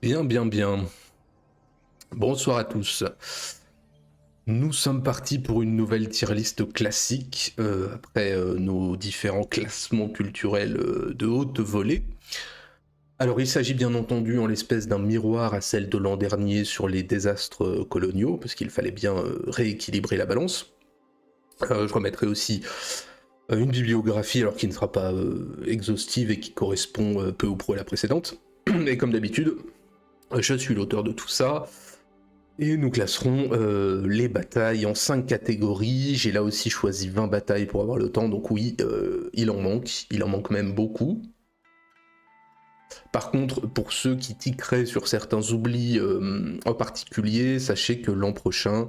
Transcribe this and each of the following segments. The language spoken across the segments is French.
Bien, bien, bien. Bonsoir à tous. Nous sommes partis pour une nouvelle tier list classique après nos différents classements culturels de haute volée. Alors il s'agit bien entendu en l'espèce d'un miroir à celle de l'an dernier sur les désastres coloniaux, parce qu'il fallait bien rééquilibrer la balance. Je remettrai aussi une bibliographie, alors qui ne sera pas exhaustive et qui correspond peu ou prou à la précédente. Et comme d'habitude, je suis l'auteur de tout ça. Et nous classerons les batailles en 5 catégories. J'ai là aussi choisi 20 batailles pour avoir le temps, donc oui, il en manque même beaucoup. Par contre, pour ceux qui tiqueraient sur certains oublis en particulier, sachez que l'an prochain,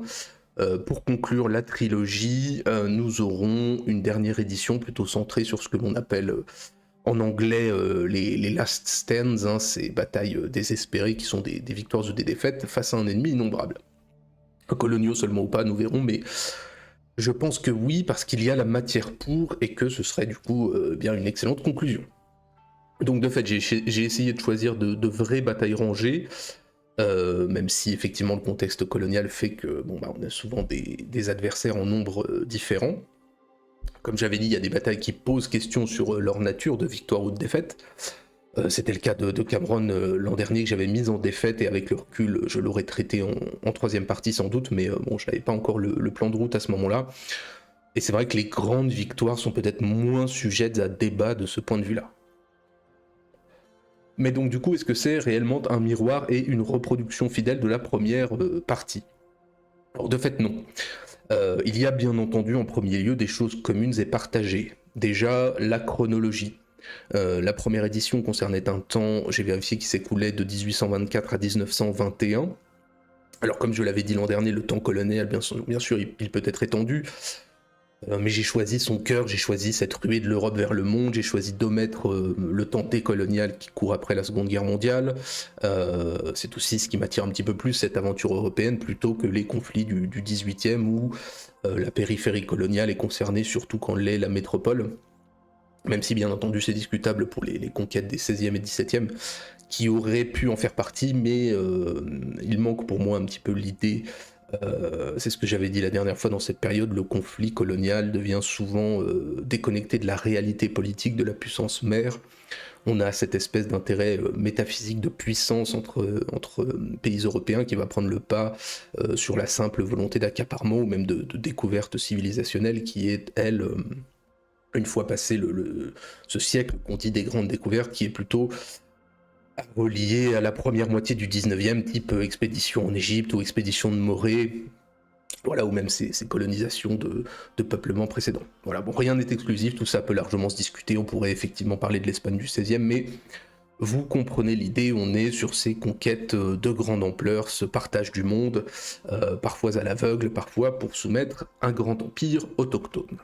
pour conclure la trilogie, nous aurons une dernière édition plutôt centrée sur ce que l'on appelle en anglais les last stands, hein, ces batailles désespérées qui sont des victoires ou des défaites face à un ennemi innombrable. Coloniaux seulement ou pas, nous verrons, mais je pense que oui, parce qu'il y a la matière pour, et que ce serait du coup bien une excellente conclusion. Donc de fait, j'ai essayé de choisir de vraies batailles rangées, même si effectivement le contexte colonial fait que on a souvent des adversaires en nombre différent. Comme j'avais dit, il y a des batailles qui posent question sur leur nature de victoire ou de défaite. C'était le cas de Cameron l'an dernier que j'avais mis en défaite, et avec le recul je l'aurais traité en troisième partie sans doute, mais bon, je n'avais pas encore le plan de route à ce moment-là. Et c'est vrai que les grandes victoires sont peut-être moins sujettes à débat de ce point de vue-là. Mais donc du coup, est-ce que c'est réellement un miroir et une reproduction fidèle de la première partie? Alors de fait non. Il y a bien entendu en premier lieu des choses communes et partagées. Déjà, la chronologie. La première édition concernait un temps, j'ai vérifié, qui s'écoulait de 1824 à 1921. Alors comme je l'avais dit l'an dernier, le temps colonial, bien sûr, il peut être étendu, mais j'ai choisi son cœur, j'ai choisi cette ruée de l'Europe vers le monde, j'ai choisi d'omettre le temps décolonial qui court après la Seconde Guerre mondiale. C'est aussi ce qui m'attire un petit peu plus, cette aventure européenne, plutôt que les conflits du 18e où la périphérie coloniale est concernée surtout quand l'est la métropole. Même si bien entendu c'est discutable pour les conquêtes des 16e et 17e, qui auraient pu en faire partie, mais il manque pour moi un petit peu l'idée, c'est ce que j'avais dit la dernière fois, dans cette période, le conflit colonial devient souvent déconnecté de la réalité politique de la puissance mère. On a cette espèce d'intérêt métaphysique de puissance entre pays européens qui va prendre le pas sur la simple volonté d'accaparement ou même de découverte civilisationnelle qui est, elle, une fois passé ce siècle qu'on dit des grandes découvertes, qui est plutôt relié à la première moitié du 19e, type expédition en Égypte ou expédition de Morée, voilà, ou même ces colonisations de peuplements précédents. Voilà, bon, rien n'est exclusif, tout ça peut largement se discuter, on pourrait effectivement parler de l'Espagne du 16e, mais vous comprenez l'idée, on est sur ces conquêtes de grande ampleur, ce partage du monde, parfois à l'aveugle, parfois pour soumettre un grand empire autochtone.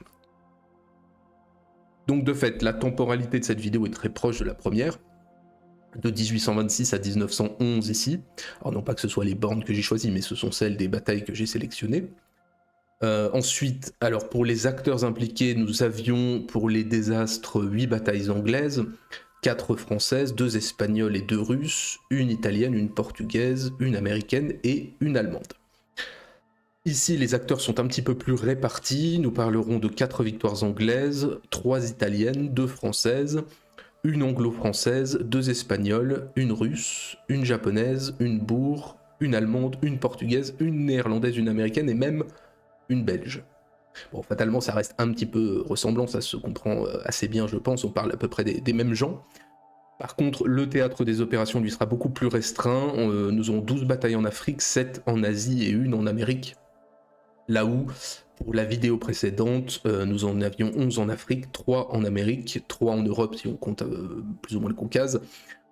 Donc de fait, la temporalité de cette vidéo est très proche de la première, de 1826 à 1911 ici. Alors non pas que ce soit les bornes que j'ai choisies, mais ce sont celles des batailles que j'ai sélectionnées. Ensuite, alors pour les acteurs impliqués, nous avions pour les désastres 8 batailles anglaises, 4 françaises, 2 espagnoles et 2 russes, une italienne, une portugaise, une américaine et une allemande. Ici, les acteurs sont un petit peu plus répartis. Nous parlerons de 4 victoires anglaises, 3 italiennes, 2 françaises, une anglo-française, 2 espagnoles, une russe, une japonaise, une bourre, une allemande, une portugaise, une néerlandaise, une américaine et même une belge. Bon, fatalement, ça reste un petit peu ressemblant, ça se comprend assez bien, je pense, on parle à peu près des mêmes gens. Par contre, le théâtre des opérations lui sera beaucoup plus restreint. Nous avons 12 batailles en Afrique, 7 en Asie et une en Amérique. Là où, pour la vidéo précédente, nous en avions 11 en Afrique, 3 en Amérique, 3 en Europe si on compte plus ou moins le Caucase,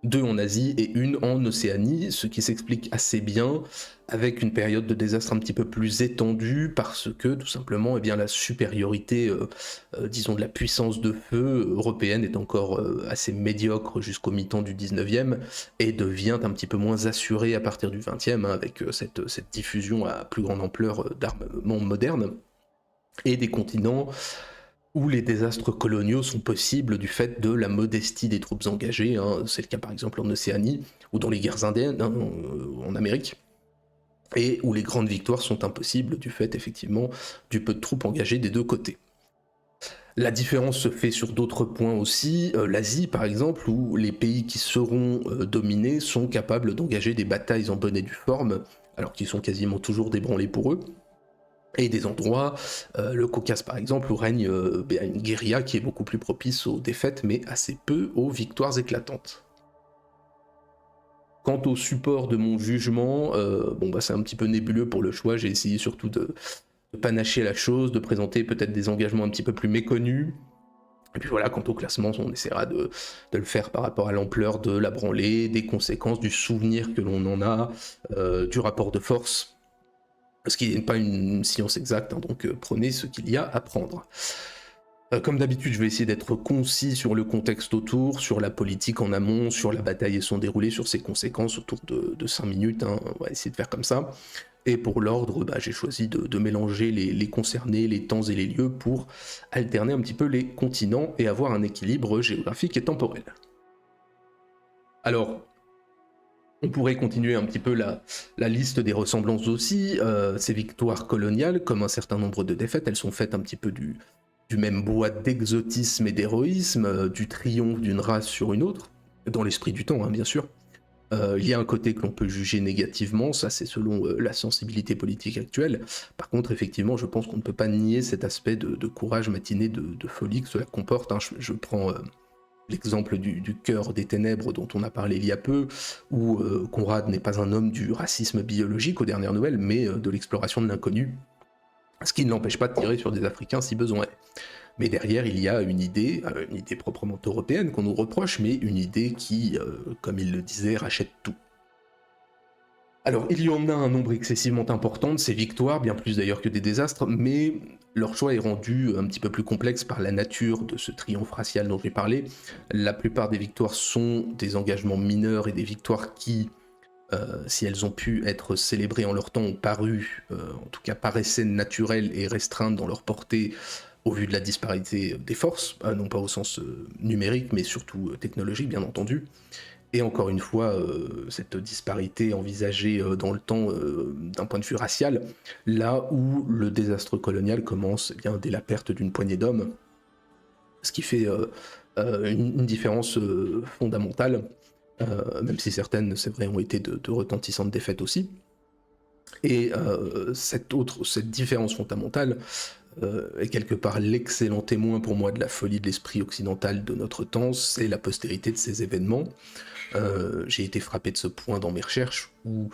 2 en Asie et une en Océanie, ce qui s'explique assez bien avec une période de désastre un petit peu plus étendue parce que tout simplement la supériorité disons de la puissance de feu européenne est encore assez médiocre jusqu'au mi-temps du 19e et devient un petit peu moins assurée à partir du 20e avec cette diffusion à plus grande ampleur d'armements modernes et des continents où les désastres coloniaux sont possibles du fait de la modestie des troupes engagées, hein. C'est le cas par exemple en Océanie ou dans les guerres indiennes, hein, en Amérique, et où les grandes victoires sont impossibles du fait effectivement du peu de troupes engagées des deux côtés. La différence se fait sur d'autres points aussi, l'Asie par exemple, où les pays qui seront dominés sont capables d'engager des batailles en bonne et due forme, alors qu'ils sont quasiment toujours débranlés pour eux, et des endroits, le Caucase par exemple, où règne une guérilla qui est beaucoup plus propice aux défaites, mais assez peu aux victoires éclatantes. Quant au support de mon jugement, c'est un petit peu nébuleux pour le choix, j'ai essayé surtout de panacher la chose, de présenter peut-être des engagements un petit peu plus méconnus. Et puis voilà, quant au classement, on essaiera de le faire par rapport à l'ampleur de la branlée, des conséquences, du souvenir que l'on en a, du rapport de force, ce qui n'est pas une science exacte, hein, donc prenez ce qu'il y a à prendre. Comme d'habitude, je vais essayer d'être concis sur le contexte autour, sur la politique en amont, sur la bataille et son déroulé, sur ses conséquences autour de 5 minutes, hein. On va essayer de faire comme ça. Et pour l'ordre, j'ai choisi de mélanger les concernés, les temps et les lieux pour alterner un petit peu les continents et avoir un équilibre géographique et temporel. Alors, on pourrait continuer un petit peu la liste des ressemblances aussi. Ces victoires coloniales, comme un certain nombre de défaites, elles sont faites un petit peu du même bois d'exotisme et d'héroïsme, du triomphe d'une race sur une autre, dans l'esprit du temps, hein, bien sûr. Il y a un côté que l'on peut juger négativement, ça c'est selon la sensibilité politique actuelle. Par contre, effectivement, je pense qu'on ne peut pas nier cet aspect de courage matiné, de folie que cela comporte, hein. Je prends l'exemple du cœur des ténèbres dont on a parlé il y a peu, où Conrad n'est pas un homme du racisme biologique aux dernières nouvelles, mais de l'exploration de l'inconnu, ce qui ne l'empêche pas de tirer sur des Africains si besoin est. Mais derrière, il y a une idée proprement européenne qu'on nous reproche, mais une idée qui, comme il le disait, rachète tout. Alors, il y en a un nombre excessivement important de ces victoires, bien plus d'ailleurs que des désastres, mais leur choix est rendu un petit peu plus complexe par la nature de ce triomphe racial dont j'ai parlé. La plupart des victoires sont des engagements mineurs et des victoires qui, si elles ont pu être célébrées en leur temps, ont paru, en tout cas paraissaient naturelles et restreintes dans leur portée, au vu de la disparité des forces, non pas au sens numérique, mais surtout technologique, bien entendu. Et encore une fois, cette disparité envisagée dans le temps d'un point de vue racial, là où le désastre colonial commence bien dès la perte d'une poignée d'hommes, ce qui fait une différence fondamentale, même si certaines, c'est vrai, ont été de retentissantes défaites aussi. Et cette différence fondamentale, est quelque part l'excellent témoin pour moi de la folie de l'esprit occidental de notre temps, c'est la postérité de ces événements. J'ai été frappé de ce point dans mes recherches où,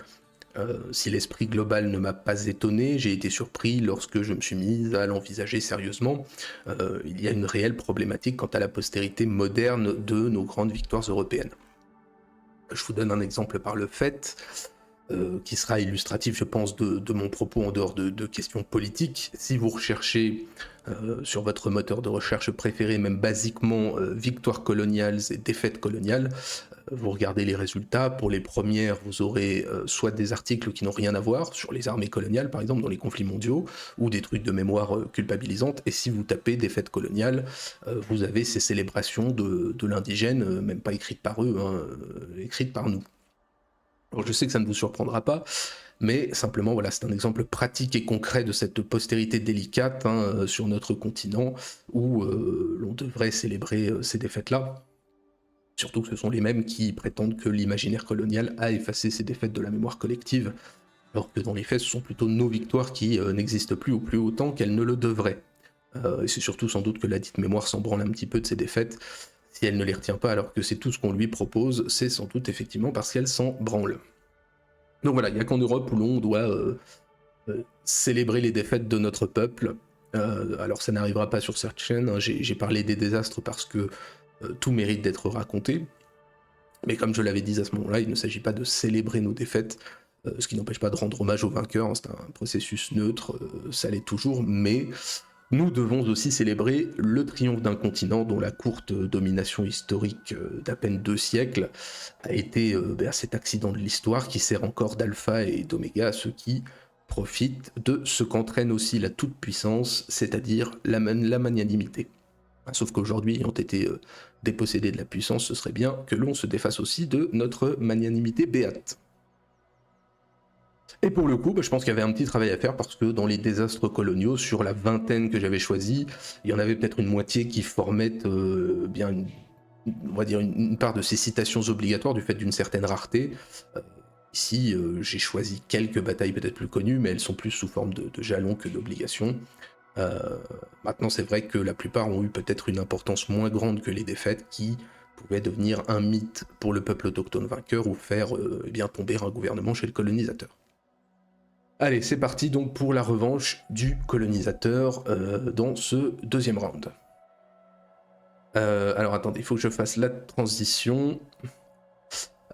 si l'esprit global ne m'a pas étonné, j'ai été surpris lorsque je me suis mis à l'envisager sérieusement. Il y a une réelle problématique quant à la postérité moderne de nos grandes victoires européennes. Je vous donne un exemple par le fait, qui sera illustratif, je pense, de mon propos en dehors de questions politiques. Si vous recherchez sur votre moteur de recherche préféré, même basiquement, victoires coloniales et défaites coloniales, vous regardez les résultats. Pour les premières, vous aurez soit des articles qui n'ont rien à voir, sur les armées coloniales, par exemple, dans les conflits mondiaux, ou des trucs de mémoire culpabilisantes. Et si vous tapez défaites coloniales, vous avez ces célébrations de l'indigène, même pas écrites par eux, hein, écrites par nous. Alors je sais que ça ne vous surprendra pas, mais simplement, voilà, c'est un exemple pratique et concret de cette postérité délicate, hein, sur notre continent, où l'on devrait célébrer ces défaites-là. Surtout que ce sont les mêmes qui prétendent que l'imaginaire colonial a effacé ces défaites de la mémoire collective, alors que dans les faits, ce sont plutôt nos victoires qui n'existent plus ou plus autant qu'elles ne le devraient. Et c'est surtout sans doute que la dite mémoire s'en branle un petit peu de ces défaites. Si elle ne les retient pas alors que c'est tout ce qu'on lui propose, c'est sans doute effectivement parce qu'elle s'en branle. Donc voilà, il n'y a qu'en Europe où l'on doit célébrer les défaites de notre peuple. Alors ça n'arrivera pas sur cette chaîne, hein. J'ai parlé des désastres parce que tout mérite d'être raconté. Mais comme je l'avais dit à ce moment-là, il ne s'agit pas de célébrer nos défaites, ce qui n'empêche pas de rendre hommage aux vainqueurs, hein. C'est un processus neutre, ça l'est toujours, mais nous devons aussi célébrer le triomphe d'un continent dont la courte domination historique d'à peine 2 siècles a été cet accident de l'histoire qui sert encore d'alpha et d'oméga à ceux qui profite de ce qu'entraîne aussi la toute-puissance, c'est-à-dire la magnanimité. Sauf qu'aujourd'hui, ayant été dépossédé de la puissance, ce serait bien que l'on se défasse aussi de notre magnanimité béate. Et pour le coup, je pense qu'il y avait un petit travail à faire parce que dans les désastres coloniaux, sur la vingtaine que j'avais choisi, il y en avait peut-être une moitié qui formaient bien on va dire une part de ces citations obligatoires du fait d'une certaine rareté. Ici, j'ai choisi quelques batailles peut-être plus connues, mais elles sont plus sous forme de jalons que d'obligations. Maintenant, c'est vrai que la plupart ont eu peut-être une importance moins grande que les défaites qui pouvaient devenir un mythe pour le peuple autochtone vainqueur ou faire bien tomber un gouvernement chez le colonisateur. Allez, c'est parti donc pour la revanche du colonisateur dans ce deuxième round. Alors attendez, il faut que je fasse la transition.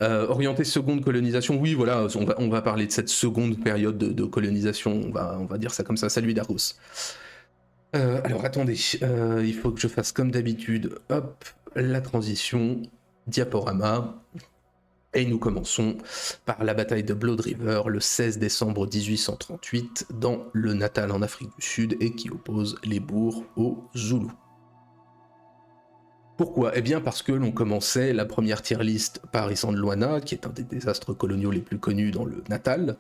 Orienté seconde colonisation, oui voilà, on va parler de cette seconde période de colonisation, on va dire ça comme ça, salut Darros. Alors attendez, il faut que je fasse comme d'habitude, hop, la transition, diaporama, et nous commençons par la bataille de Blood River le 16 décembre 1838 dans le Natal en Afrique du Sud et qui oppose les Boers aux Zoulous. Pourquoi ? Eh bien parce que l'on commençait la première tier list par Isandlwana, qui est un des désastres coloniaux les plus connus dans le Natal.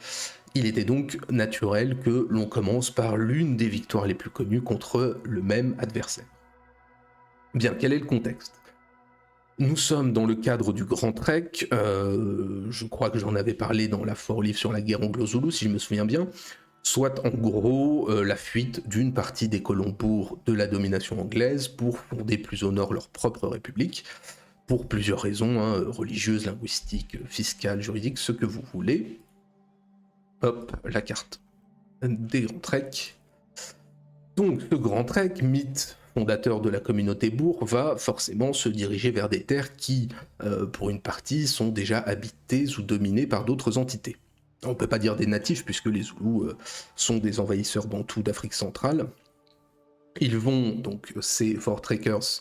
Il était donc naturel que l'on commence par l'une des victoires les plus connues contre le même adversaire. Bien, quel est le contexte ? Nous sommes dans le cadre du Grand Trek, je crois que j'en avais parlé dans la Fort Livre sur la guerre anglo-zoulou, si je me souviens bien, soit en gros la fuite d'une partie des colons boers de la domination anglaise pour fonder plus au nord leur propre république, pour plusieurs raisons, religieuses, linguistiques, fiscales, juridiques, ce que vous voulez. Hop, la carte des Grands Treks. Donc ce Grand Trek, mythe fondateur de la communauté boer, va forcément se diriger vers des terres qui, pour une partie, sont déjà habitées ou dominées par d'autres entités. On ne peut pas dire des natifs, puisque les Zoulous sont des envahisseurs bantous d'Afrique centrale. Ils vont, donc, ces Fort Trekkers,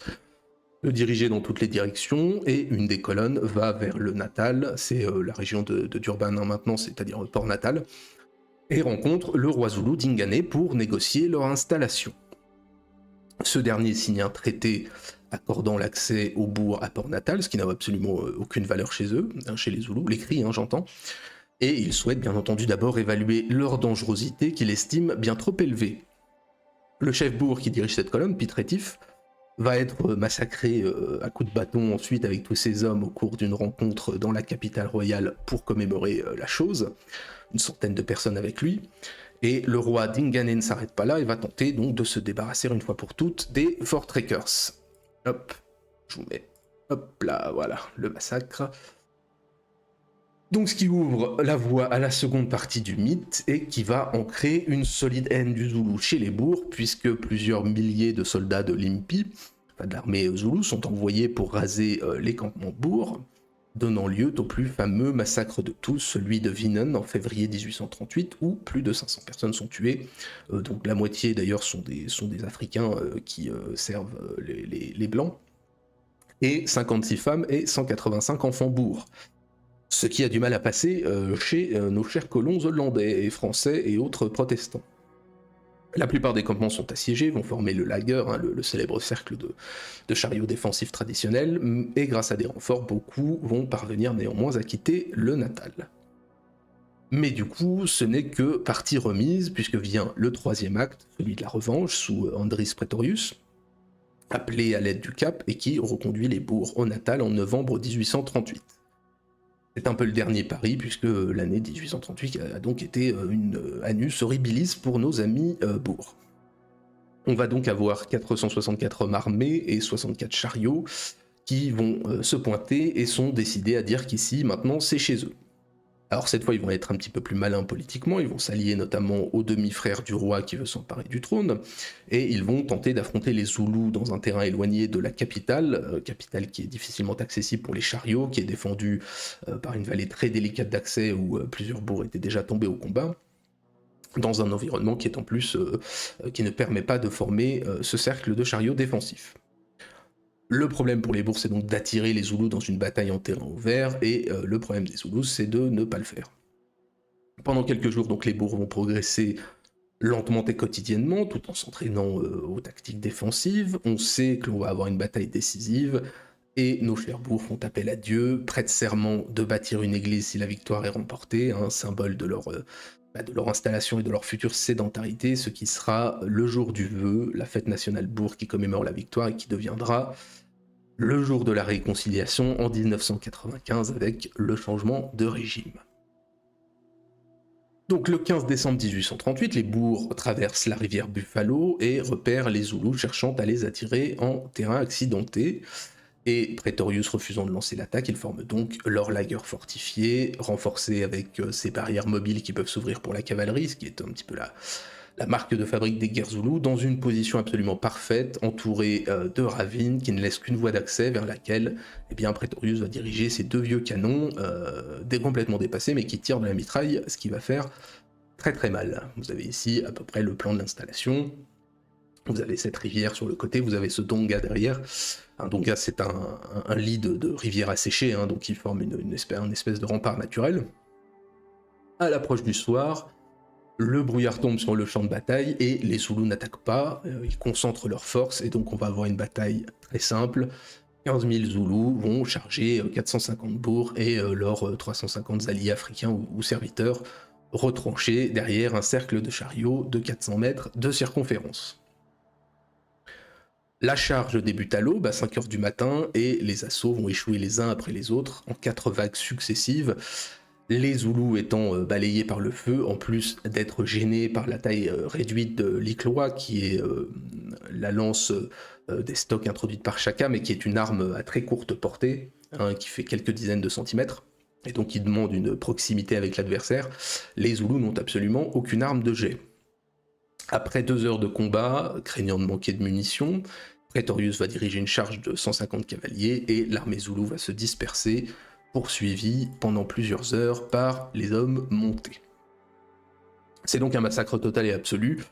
le diriger dans toutes les directions, et une des colonnes va vers le Natal, c'est la région de Durban maintenant, c'est-à-dire Port Natal, et rencontre le roi Zoulou d'Ingane pour négocier leur installation. Ce dernier signe un traité accordant l'accès aux boers à Port Natal, ce qui n'a absolument aucune valeur chez eux, chez les Zoulous, l'écrit, j'entends. Et il souhaite bien entendu d'abord évaluer leur dangerosité qu'il estime bien trop élevée. Le chef boer qui dirige cette colonne, Piet Retief, va être massacré à coups de bâton ensuite avec tous ses hommes au cours d'une rencontre dans la capitale royale pour commémorer la chose, une centaine de personnes avec lui. Et le roi d'Ingane ne s'arrête pas là et va tenter donc de se débarrasser une fois pour toutes des Fort Trekkers. Hop, je vous mets, hop là, voilà, le massacre. Donc ce qui ouvre la voie à la seconde partie du mythe et qui va ancrer une solide haine du Zoulou chez les Boers, puisque plusieurs milliers de soldats de l'Impi, de l'armée Zoulou, sont envoyés pour raser les campements Boers, donnant lieu au plus fameux massacre de tous, celui de Wienen en février 1838, où plus de 500 personnes sont tuées. Donc la moitié d'ailleurs sont des Africains qui servent les Blancs, et 56 femmes et 185 enfants Boers. Ce qui a du mal à passer chez nos chers colons hollandais et français et autres protestants. La plupart des campements sont assiégés, vont former le lager, le célèbre cercle de chariots défensifs traditionnels, et grâce à des renforts, beaucoup vont parvenir néanmoins à quitter le Natal. Mais du coup, ce n'est que partie remise, puisque vient le troisième acte, celui de la revanche, sous Andries Pretorius, appelé à l'aide du Cap, et qui reconduit les Boers au Natal en novembre 1838. C'est un peu le dernier pari, puisque l'année 1838 a donc été une annus horribilis pour nos amis Boers. On va donc avoir 464 hommes armés et 64 chariots qui vont se pointer et sont décidés à dire qu'ici, maintenant, c'est chez eux. Alors cette fois, ils vont être un petit peu plus malins politiquement, ils vont s'allier notamment au demi-frère du roi qui veut s'emparer du trône, et ils vont tenter d'affronter les Zoulous dans un terrain éloigné de la capitale, capitale qui est difficilement accessible pour les chariots, qui est défendue par une vallée très délicate d'accès où plusieurs boers étaient déjà tombés au combat, dans un environnement qui est en plus qui ne permet pas de former ce cercle de chariots défensifs. Le problème pour les Boers, c'est donc d'attirer les Zoulous dans une bataille en terrain ouvert, et le problème des Zoulous, c'est de ne pas le faire. Pendant quelques jours, donc, les bourgs vont progresser lentement et quotidiennement, tout en s'entraînant aux tactiques défensives. On sait que l'on va avoir une bataille décisive, et nos chers bourgs font appel à Dieu, prêtent serment de bâtir une église si la victoire est remportée, un symbole de leur installation et de leur future sédentarité, ce qui sera le jour du vœu, la fête nationale bourg qui commémore la victoire et qui deviendra le jour de la réconciliation en 1995 avec le changement de régime. Donc le 15 décembre 1838, les bourgs traversent la rivière Buffalo et repèrent les Zoulous cherchant à les attirer en terrain accidenté. Et Praetorius refusant de lancer l'attaque, ils forment donc leur lager fortifié, renforcé avec ces barrières mobiles qui peuvent s'ouvrir pour la cavalerie, ce qui est un petit peu la marque de fabrique des guerres Zoulous, dans une position absolument parfaite, entourée de ravines qui ne laissent qu'une voie d'accès vers laquelle Praetorius va diriger ses 2 vieux canons, complètement dépassés, mais qui tirent de la mitraille, ce qui va faire très très mal. Vous avez ici à peu près le plan de l'installation. Vous avez cette rivière sur le côté, vous avez ce donga derrière. Un donga, c'est un lit de rivière asséchée, donc il forme une espèce de rempart naturel. À l'approche du soir, le brouillard tombe sur le champ de bataille et les Zoulous n'attaquent pas, ils concentrent leurs forces et donc on va avoir une bataille très simple. 15 000 Zoulous vont charger 450 bourgs et leurs 350 alliés africains ou serviteurs retranchés derrière un cercle de chariots de 400 mètres de circonférence. La charge débute à l'aube, à 5h du matin, et les assauts vont échouer les uns après les autres, en 4 vagues successives, les Zoulous étant balayés par le feu, en plus d'être gênés par la taille réduite de l'Ikloa, qui est la lance des stocks introduite par Chaka, mais qui est une arme à très courte portée, qui fait quelques dizaines de centimètres, et donc qui demande une proximité avec l'adversaire. Les Zoulous n'ont absolument aucune arme de jet. Après 2 heures de combat, craignant de manquer de munitions, Praetorius va diriger une charge de 150 cavaliers et l'armée Zoulou va se disperser, poursuivie pendant plusieurs heures par les hommes montés. C'est donc un massacre total et absolu.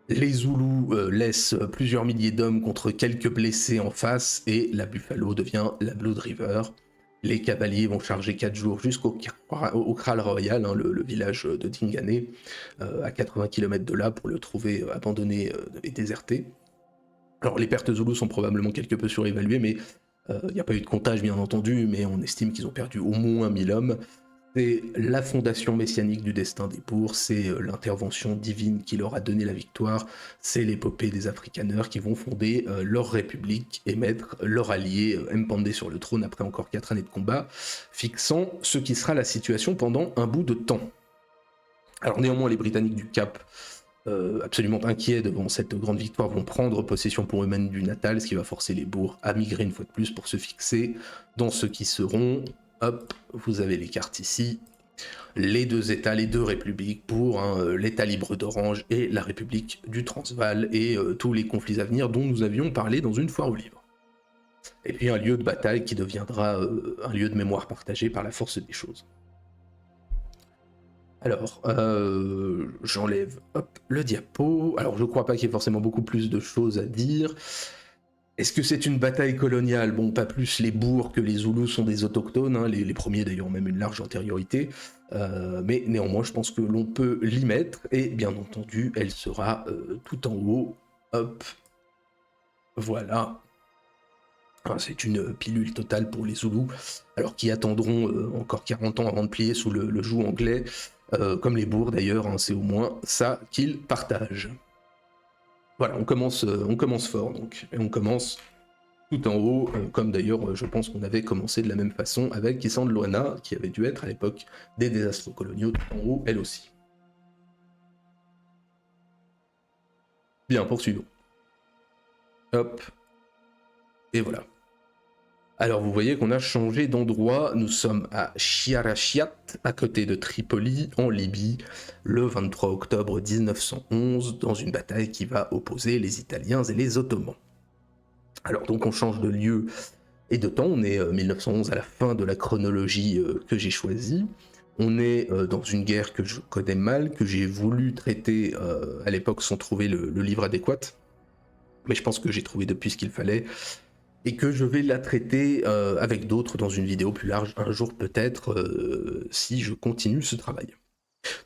Les Zoulous laissent plusieurs milliers d'hommes contre quelques blessés en face et la Buffalo devient la Blood River. Les cavaliers vont charger 4 jours jusqu'au Kral Royal, le village de Dingane, à 80 km de là, pour le trouver abandonné et déserté. Alors les pertes Zoulous sont probablement quelque peu surévaluées, mais il n'y a pas eu de comptage bien entendu, mais on estime qu'ils ont perdu au moins 1000 hommes. C'est la fondation messianique du destin des bourgs, c'est l'intervention divine qui leur a donné la victoire, c'est l'épopée des Afrikaners qui vont fonder leur république et mettre leur allié Mpandé sur le trône après encore 4 années de combat, fixant ce qui sera la situation pendant un bout de temps. Alors néanmoins, les Britanniques du Cap, absolument inquiets devant cette grande victoire, vont prendre possession pour eux-mêmes du Natal, ce qui va forcer les bourgs à migrer une fois de plus pour se fixer dans ce qui seront... Hop, vous avez les cartes ici. Les 2 États, les 2 républiques pour l'État libre d'Orange et la République du Transvaal et tous les conflits à venir dont nous avions parlé dans une foire aux livres. Et puis un lieu de bataille qui deviendra un lieu de mémoire partagé par la force des choses. Alors, j'enlève le diapo. Alors, je crois pas qu'il y ait forcément beaucoup plus de choses à dire. Est-ce que c'est une bataille coloniale? Bon, pas plus les bourgs que les Zoulous sont des autochtones, les premiers d'ailleurs ont même une large antériorité, mais néanmoins je pense que l'on peut l'y mettre, et bien entendu elle sera tout en haut, hop, voilà. C'est une pilule totale pour les Zoulous, alors qui attendront encore 40 ans avant de plier sous le joug anglais, comme les bourgs d'ailleurs, c'est au moins ça qu'ils partagent. Voilà, on commence fort donc, et on commence tout en haut, comme d'ailleurs je pense qu'on avait commencé de la même façon avec Isandlwana, qui avait dû être à l'époque des désastres coloniaux tout en haut, elle aussi. Bien, poursuivons. Hop. Et voilà. Alors vous voyez qu'on a changé d'endroit, nous sommes à Chiarachiat, à côté de Tripoli, en Libye, le 23 octobre 1911, dans une bataille qui va opposer les Italiens et les Ottomans. Alors donc on change de lieu et de temps, on est 1911 à la fin de la chronologie que j'ai choisie. On est dans une guerre que je connais mal, que j'ai voulu traiter à l'époque sans trouver le livre adéquat, mais je pense que j'ai trouvé depuis ce qu'il fallait, et que je vais la traiter avec d'autres dans une vidéo plus large un jour peut-être, si je continue ce travail.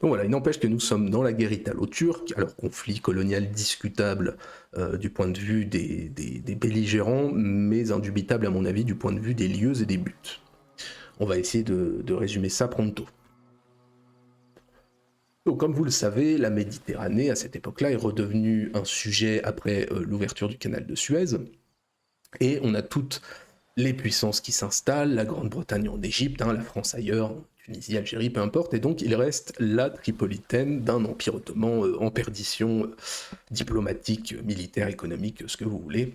Donc voilà, il n'empêche que nous sommes dans la guerre italo-turque, alors conflit colonial discutable du point de vue des belligérants, mais indubitable à mon avis du point de vue des lieux et des buts. On va essayer de résumer ça pronto. Donc, comme vous le savez, la Méditerranée, à cette époque-là, est redevenue un sujet après l'ouverture du canal de Suez, et on a toutes les puissances qui s'installent, la Grande-Bretagne en Égypte, la France ailleurs, Tunisie, Algérie, peu importe, et donc il reste la Tripolitaine d'un empire ottoman en perdition diplomatique, militaire, économique, ce que vous voulez.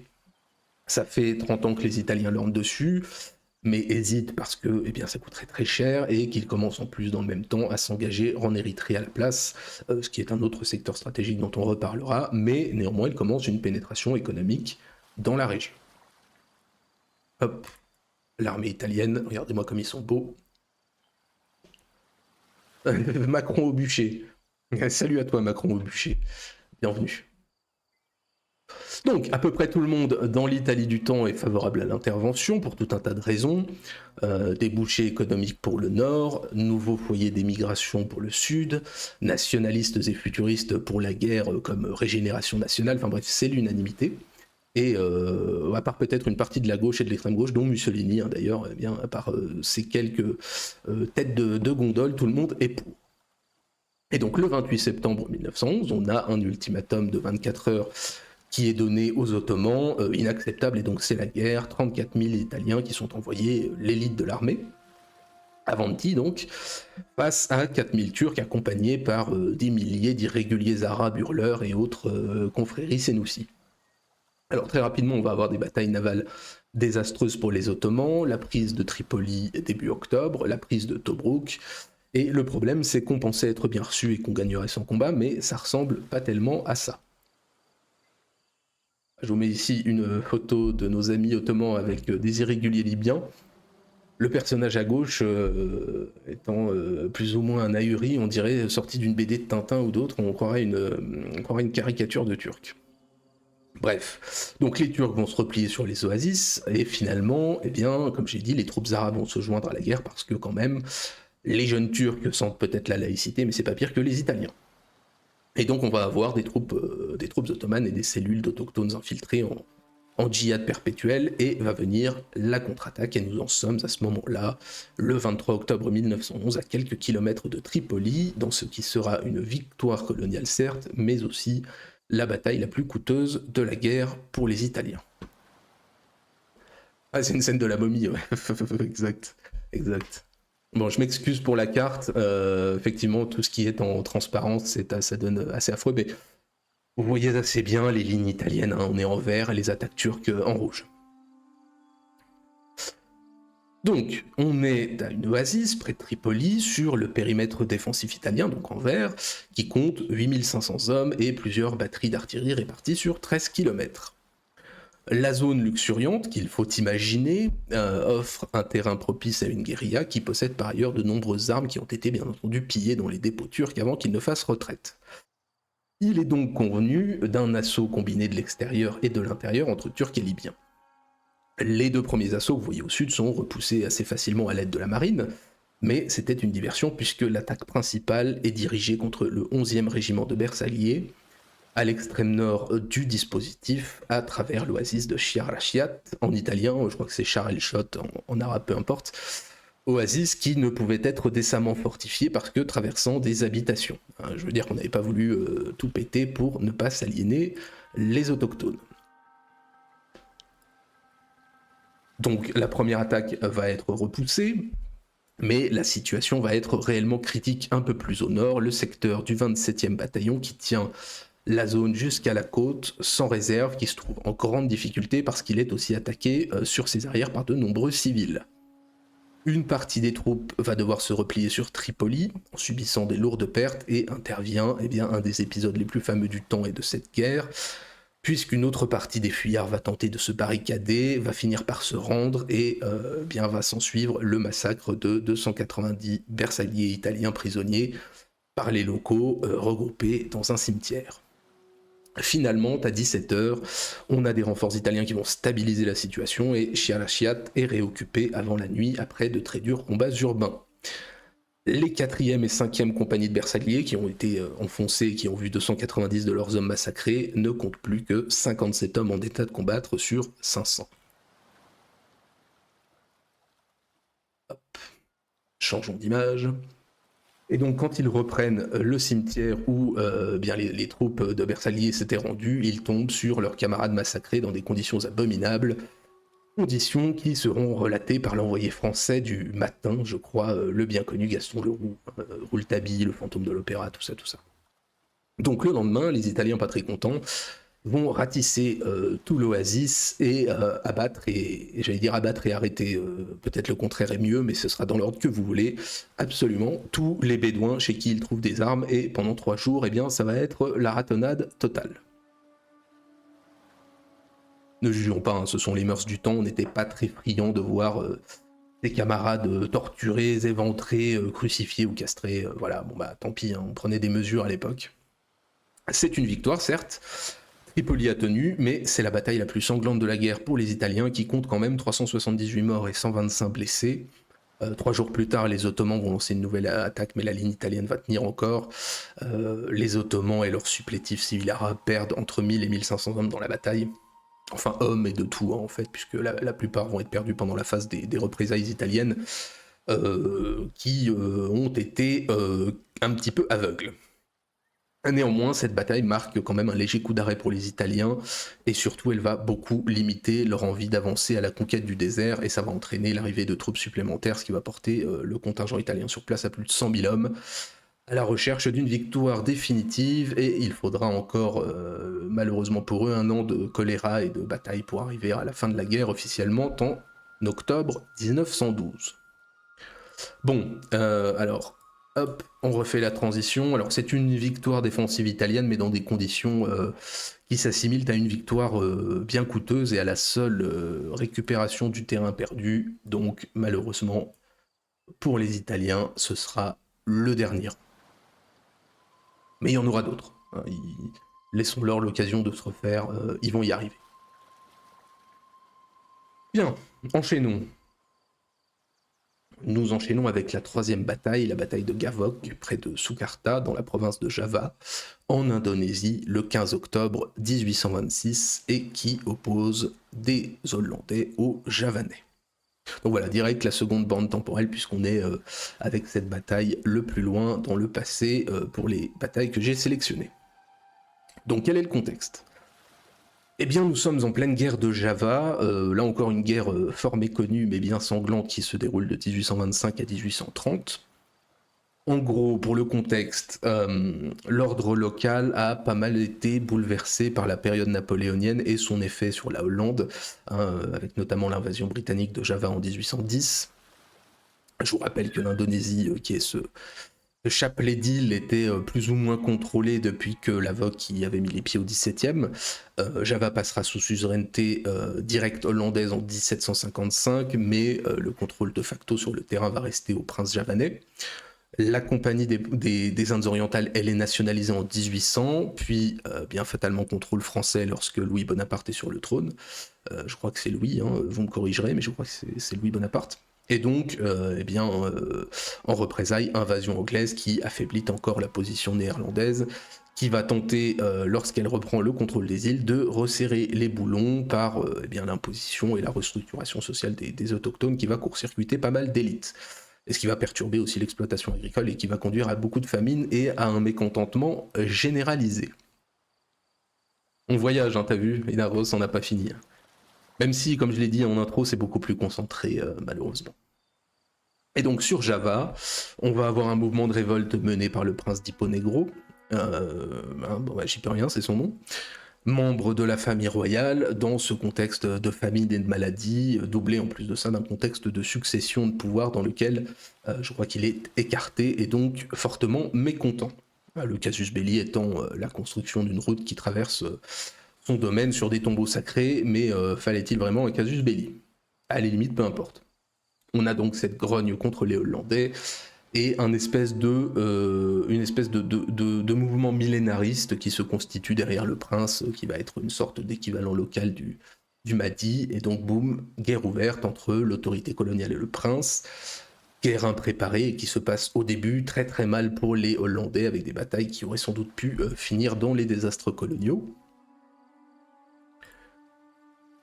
Ça fait 30 ans que les Italiens lorgnent dessus, mais hésitent parce que ça coûterait très cher et qu'ils commencent en plus dans le même temps à s'engager en Érythrée à la place, ce qui est un autre secteur stratégique dont on reparlera, mais néanmoins ils commencent une pénétration économique dans la région. Hop, l'armée italienne, regardez-moi comme ils sont beaux. Macron au bûcher. Salut à toi Macron au bûcher. Bienvenue. Donc, à peu près tout le monde dans l'Italie du temps est favorable à l'intervention pour tout un tas de raisons. Débouchés économiques pour le Nord, nouveaux foyers d'émigration pour le Sud, nationalistes et futuristes pour la guerre comme régénération nationale, enfin bref, c'est l'unanimité. Et à part peut-être une partie de la gauche et de l'extrême gauche, dont Mussolini d'ailleurs, à part ces quelques têtes de gondole, tout le monde est pour. Et donc le 28 septembre 1911, on a un ultimatum de 24 heures qui est donné aux Ottomans, inacceptable, et donc c'est la guerre, 34 000 Italiens qui sont envoyés, l'élite de l'armée, Avanti donc, face à 4 000 Turcs accompagnés par des milliers d'irréguliers arabes hurleurs et autres confréries sénoussi. Alors très rapidement, on va avoir des batailles navales désastreuses pour les Ottomans, la prise de Tripoli début octobre, la prise de Tobrouk, et le problème c'est qu'on pensait être bien reçu et qu'on gagnerait sans combat, mais ça ressemble pas tellement à ça. Je vous mets ici une photo de nos amis ottomans avec des irréguliers libyens. Le personnage à gauche étant plus ou moins un ahuri, on dirait sorti d'une BD de Tintin ou d'autre, on croirait une caricature de Turc. Bref, donc les Turcs vont se replier sur les oasis, et finalement, comme j'ai dit, les troupes arabes vont se joindre à la guerre parce que quand même, les jeunes Turcs sentent peut-être la laïcité, mais c'est pas pire que les Italiens. Et donc on va avoir des troupes ottomanes et des cellules d'autochtones infiltrées en djihad perpétuel, et va venir la contre-attaque, et nous en sommes à ce moment-là, le 23 octobre 1911, à quelques kilomètres de Tripoli, dans ce qui sera une victoire coloniale certes, mais aussi la bataille la plus coûteuse de la guerre pour les Italiens. Ah, c'est une scène de la momie, ouais. exact. Bon, je m'excuse pour la carte, effectivement, tout ce qui est en transparence, ça donne assez affreux, mais vous voyez assez bien les lignes italiennes, on est en vert, et les attaques turques en rouge. Donc, on est à une oasis près de Tripoli, sur le périmètre défensif italien, donc en vert, qui compte 8500 hommes et plusieurs batteries d'artillerie réparties sur 13 km. La zone luxuriante, qu'il faut imaginer, offre un terrain propice à une guérilla qui possède par ailleurs de nombreuses armes qui ont été bien entendu pillées dans les dépôts turcs avant qu'ils ne fassent retraite. Il est donc convenu d'un assaut combiné de l'extérieur et de l'intérieur entre Turcs et Libyens. Les deux premiers assauts que vous voyez au sud sont repoussés assez facilement à l'aide de la marine, mais c'était une diversion puisque l'attaque principale est dirigée contre le 11e régiment de Bersaglier, à l'extrême nord du dispositif, à travers l'oasis de Shir al-Ashiat, en italien, je crois que c'est Shar el-Shot en arabe, peu importe, oasis qui ne pouvait être décemment fortifiée parce que traversant des habitations. Je veux dire qu'on n'avait pas voulu tout péter pour ne pas s'aliéner les autochtones. Donc la première attaque va être repoussée, mais la situation va être réellement critique un peu plus au nord, le secteur du 27e bataillon qui tient la zone jusqu'à la côte, sans réserve, qui se trouve en grande difficulté parce qu'il est aussi attaqué sur ses arrières par de nombreux civils. Une partie des troupes va devoir se replier sur Tripoli, en subissant des lourdes pertes, et intervient un des épisodes les plus fameux du temps et de cette guerre, puisqu'une autre partie des fuyards va tenter de se barricader, va finir par se rendre, et va s'en suivre le massacre de 290 bersagliers italiens prisonniers par les locaux regroupés dans un cimetière. Finalement, à 17h, on a des renforts italiens qui vont stabiliser la situation et Shir al-Ashiat est réoccupé avant la nuit après de très durs combats urbains. Les 4e et 5e compagnies de Bersaglier, qui ont été enfoncées et qui ont vu 290 de leurs hommes massacrés, ne comptent plus que 57 hommes en état de combattre sur 500. Hop. Changeons d'image. Et donc, quand ils reprennent le cimetière où bien les troupes de Bersaglier s'étaient rendues, ils tombent sur leurs camarades massacrés dans des conditions abominables, conditions qui seront relatées par l'envoyé français du matin, je crois, le bien connu Gaston Leroux, Rouletabille, le fantôme de l'opéra, tout ça, tout ça. Donc le lendemain, les Italiens pas très contents vont ratisser tout l'oasis et abattre et j'allais dire abattre et arrêter, peut-être le contraire est mieux, mais ce sera dans l'ordre que vous voulez, absolument tous les Bédouins chez qui ils trouvent des armes, et pendant 3 jours, eh bien, ça va être la ratonnade totale. Ne jugeons pas, hein, ce sont les mœurs du temps, on n'était pas très friands de voir des camarades torturés, éventrés, crucifiés ou castrés, voilà, bon bah tant pis, hein, on prenait des mesures à l'époque. C'est une victoire, certes, Tripoli a tenu, mais c'est la bataille la plus sanglante de la guerre pour les Italiens, qui comptent quand même 378 morts et 125 blessés. 3 jours plus tard, les Ottomans vont lancer une nouvelle attaque, mais la ligne italienne va tenir encore. Les Ottomans et leurs supplétifs civils arabes perdent entre 1000 et 1500 hommes dans la bataille. Enfin, hommes et de tout, hein, en fait, puisque la plupart vont être perdus pendant la phase des représailles italiennes, qui ont été un petit peu aveugles. Néanmoins, cette bataille marque quand même un léger coup d'arrêt pour les Italiens, et surtout elle va beaucoup limiter leur envie d'avancer à la conquête du désert, et ça va entraîner l'arrivée de troupes supplémentaires, ce qui va porter le contingent italien sur place à plus de 100 000 hommes, à la recherche d'une victoire définitive, et il faudra encore, malheureusement pour eux, 1 an de choléra et de bataille pour arriver à la fin de la guerre officiellement en octobre 1912. Bon, alors... Hop, on refait la transition. Alors c'est une victoire défensive italienne, mais dans des conditions qui s'assimilent à une victoire bien coûteuse et à la seule récupération du terrain perdu. Donc malheureusement, pour les Italiens, ce sera le dernier. Mais il y en aura d'autres. Hein. Laissons-leur l'occasion de se refaire, ils vont y arriver. Bien, enchaînons. Nous enchaînons avec la 3e bataille, la bataille de Gavok, près de Sukarta, dans la province de Java, en Indonésie, le 15 octobre 1826, et qui oppose des Hollandais aux Javanais. Donc voilà, direct la seconde bande temporelle, puisqu'on est avec cette bataille le plus loin dans le passé pour les batailles que j'ai sélectionnées. Donc quel est le contexte ? Eh bien, nous sommes en pleine guerre de Java, là encore une guerre fort méconnue mais bien sanglante qui se déroule de 1825 à 1830. En gros, pour le contexte, l'ordre local a pas mal été bouleversé par la période napoléonienne et son effet sur la Hollande, hein, avec notamment l'invasion britannique de Java en 1810. Je vous rappelle que l'Indonésie, qui est ce chapelet d'îles, était plus ou moins contrôlé depuis que Lavok y avait mis les pieds au XVIIe. Java passera sous suzeraineté directe hollandaise en 1755, mais le contrôle de facto sur le terrain va rester au prince javanais. La compagnie des Indes orientales, elle est nationalisée en 1800, puis bien fatalement contrôle français lorsque Louis Bonaparte est sur le trône. Je crois que c'est Louis, hein, vous me corrigerez, mais je crois que c'est Louis Bonaparte. Et donc, en représailles, invasion anglaise qui affaiblit encore la position néerlandaise, qui va tenter, lorsqu'elle reprend le contrôle des îles, de resserrer les boulons par l'imposition et la restructuration sociale des autochtones, qui va court-circuiter pas mal d'élites. Et ce qui va perturber aussi l'exploitation agricole et qui va conduire à beaucoup de famines et à un mécontentement généralisé. On voyage, hein, t'as vu, et Naros, on n'a pas fini. Même si, comme je l'ai dit en intro, c'est beaucoup plus concentré, malheureusement. Et donc sur Java, on va avoir un mouvement de révolte mené par le prince d'Hippo Negro, j'y peux rien, c'est son nom, membre de la famille royale, dans ce contexte de famine et de maladie, doublé en plus de ça d'un contexte de succession de pouvoir dans lequel je crois qu'il est écarté et donc fortement mécontent. Le casus belli étant la construction d'une route qui traverse son domaine sur des tombeaux sacrés, mais fallait-il vraiment un casus belli ? À la limite, peu importe. On a donc cette grogne contre les Hollandais et une espèce de mouvement millénariste qui se constitue derrière le prince, qui va être une sorte d'équivalent local du Mahdi, et donc boum, guerre ouverte entre l'autorité coloniale et le prince, guerre impréparée et qui se passe au début très très mal pour les Hollandais, avec des batailles qui auraient sans doute pu finir dans les désastres coloniaux.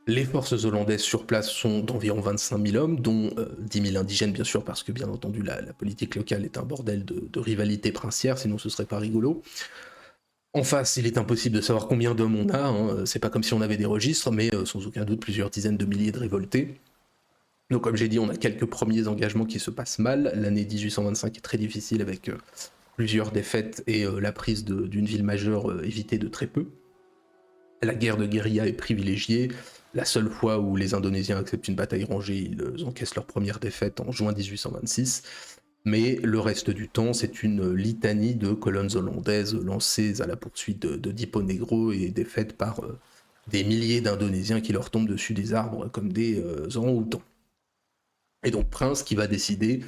Les forces hollandaises sur place sont d'environ 25 000 hommes, dont 10 000 indigènes bien sûr, parce que bien entendu la politique locale est un bordel de rivalité princière, sinon ce serait pas rigolo. En face, il est impossible de savoir combien d'hommes on a, hein. C'est pas comme si on avait des registres, mais sans aucun doute plusieurs dizaines de milliers de révoltés. Donc comme j'ai dit, on a quelques premiers engagements qui se passent mal. L'année 1825 est très difficile avec plusieurs défaites et la prise d'une ville majeure évitée de très peu. La guerre de guérilla est privilégiée. La seule fois où les Indonésiens acceptent une bataille rangée, ils encaissent leur première défaite en juin 1826. Mais le reste du temps, c'est une litanie de colonnes hollandaises lancées à la poursuite de Dipo Negro et défaites par des milliers d'Indonésiens qui leur tombent dessus des arbres comme des orang-outans. Et donc Prince qui va décider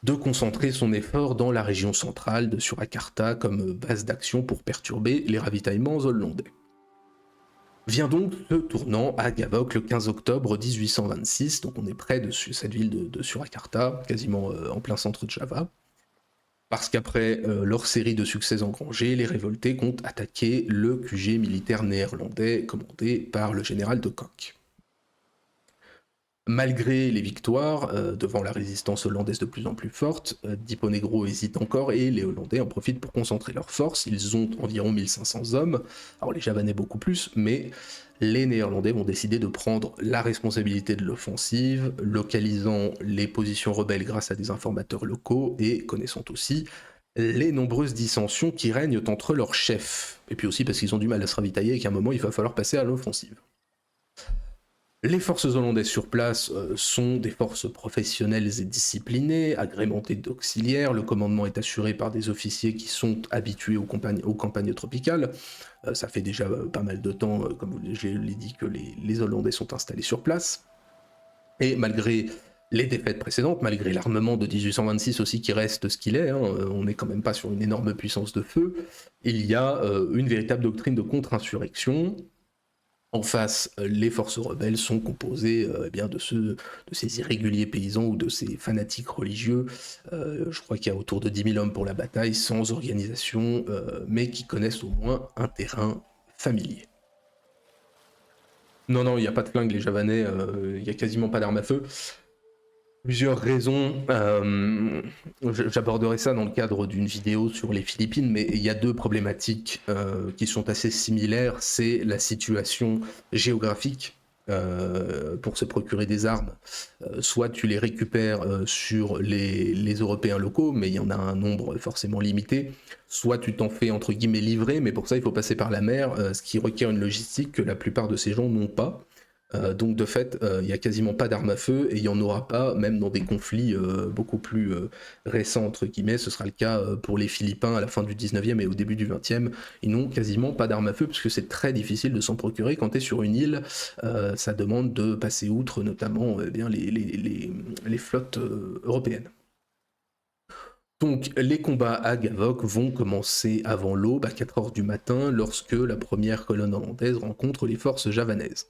de concentrer son effort dans la région centrale de Surakarta comme base d'action pour perturber les ravitaillements hollandais. Vient donc ce tournant à Gavok le 15 octobre 1826, donc on est près de cette ville de Surakarta, quasiment en plein centre de Java, parce qu'après leur série de succès engrangés, les révoltés comptent attaquer le QG militaire néerlandais commandé par le général de Kock. Malgré les victoires, devant la résistance hollandaise de plus en plus forte, Dipo Negro hésite encore et les Hollandais en profitent pour concentrer leurs forces. Ils ont environ 1500 hommes, alors les Javanais beaucoup plus, mais les Néerlandais vont décider de prendre la responsabilité de l'offensive, localisant les positions rebelles grâce à des informateurs locaux et connaissant aussi les nombreuses dissensions qui règnent entre leurs chefs. Et puis aussi parce qu'ils ont du mal à se ravitailler et qu'à un moment il va falloir passer à l'offensive. Les forces hollandaises sur place sont des forces professionnelles et disciplinées, agrémentées d'auxiliaires. Le commandement est assuré par des officiers qui sont habitués aux campagnes tropicales. Ça fait déjà pas mal de temps, comme je l'ai dit, que les Hollandais sont installés sur place. Et malgré les défaites précédentes, malgré l'armement de 1826 aussi qui reste ce qu'il est, hein, on n'est quand même pas sur une énorme puissance de feu, il y a une véritable doctrine de contre-insurrection. En face, les forces rebelles sont composées de ces irréguliers paysans ou de ces fanatiques religieux. Je crois qu'il y a autour de 10 000 hommes pour la bataille, sans organisation, mais qui connaissent au moins un terrain familier. Non, il n'y a pas de flingue, les Javanais, il n'y a quasiment pas d'armes à feu. Plusieurs raisons, j'aborderai ça dans le cadre d'une vidéo sur les Philippines, mais il y a deux problématiques qui sont assez similaires. C'est la situation géographique pour se procurer des armes. Soit tu les récupères sur les Européens locaux, mais il y en a un nombre forcément limité. Soit tu t'en fais entre guillemets livrer, mais pour ça il faut passer par la mer, ce qui requiert une logistique que la plupart de ces gens n'ont pas. Donc de fait, il n'y a quasiment pas d'armes à feu et il n'y en aura pas, même dans des conflits beaucoup plus récents, entre guillemets. Ce sera le cas pour les Philippins à la fin du 19e et au début du 20e. Ils n'ont quasiment pas d'armes à feu parce que c'est très difficile de s'en procurer. Quand tu es sur une île, ça demande de passer outre notamment les flottes européennes. Donc les combats à Gavok vont commencer avant l'aube, à 4h du matin, lorsque la première colonne hollandaise rencontre les forces javanaises.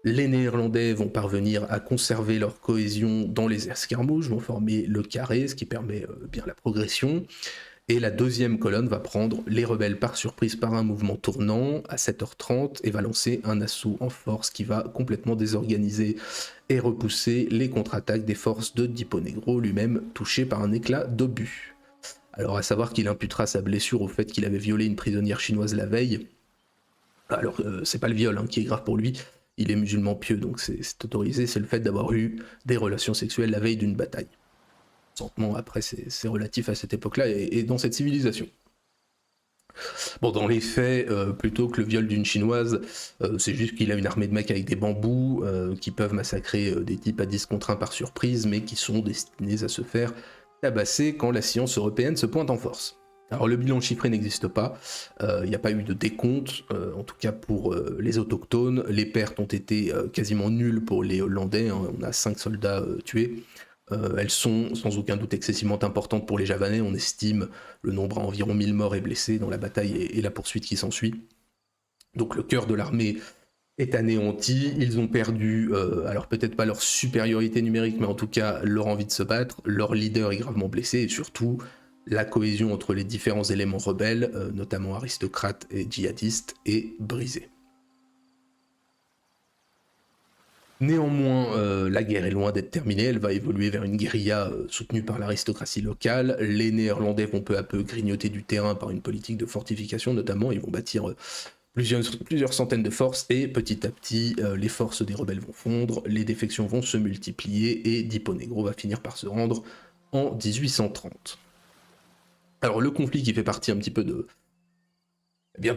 Les Néerlandais vont parvenir à conserver leur cohésion dans les escarmouches, vont former le carré, ce qui permet bien la progression. Et la deuxième colonne va prendre les rebelles par surprise par un mouvement tournant à 7h30 et va lancer un assaut en force qui va complètement désorganiser et repousser les contre-attaques des forces de Dipo Negro, lui-même touché par un éclat d'obus. Alors à savoir qu'il imputera sa blessure au fait qu'il avait violé une prisonnière chinoise la veille. Alors c'est pas le viol qui est grave pour lui, il est musulman pieux, donc c'est autorisé, c'est le fait d'avoir eu des relations sexuelles la veille d'une bataille. Consentement, après, c'est relatif à cette époque-là et dans cette civilisation. Bon, dans les faits, plutôt que le viol d'une chinoise, c'est juste qu'il a une armée de mecs avec des bambous qui peuvent massacrer des types à 10 contre 1 par surprise, mais qui sont destinés à se faire tabasser quand la science européenne se pointe en force. Alors le bilan chiffré n'existe pas, il n'y a pas eu de décompte, en tout cas pour les autochtones. Les pertes ont été quasiment nulles pour les Hollandais, on a 5 soldats tués. Elles sont sans aucun doute excessivement importantes pour les Javanais, on estime le nombre à environ 1000 morts et blessés dans la bataille et la poursuite qui s'ensuit. Donc le cœur de l'armée est anéanti. Ils ont perdu, alors peut-être pas leur supériorité numérique, mais en tout cas leur envie de se battre. Leur leader est gravement blessé et surtout la cohésion entre les différents éléments rebelles, notamment aristocrates et djihadistes, est brisée. Néanmoins, la guerre est loin d'être terminée, elle va évoluer vers une guérilla soutenue par l'aristocratie locale. Les Néerlandais vont peu à peu grignoter du terrain par une politique de fortification notamment, ils vont bâtir plusieurs centaines de forces et petit à petit les forces des rebelles vont fondre, les défections vont se multiplier et Dipo Negro va finir par se rendre en 1830. Alors le conflit qui fait partie un petit peu de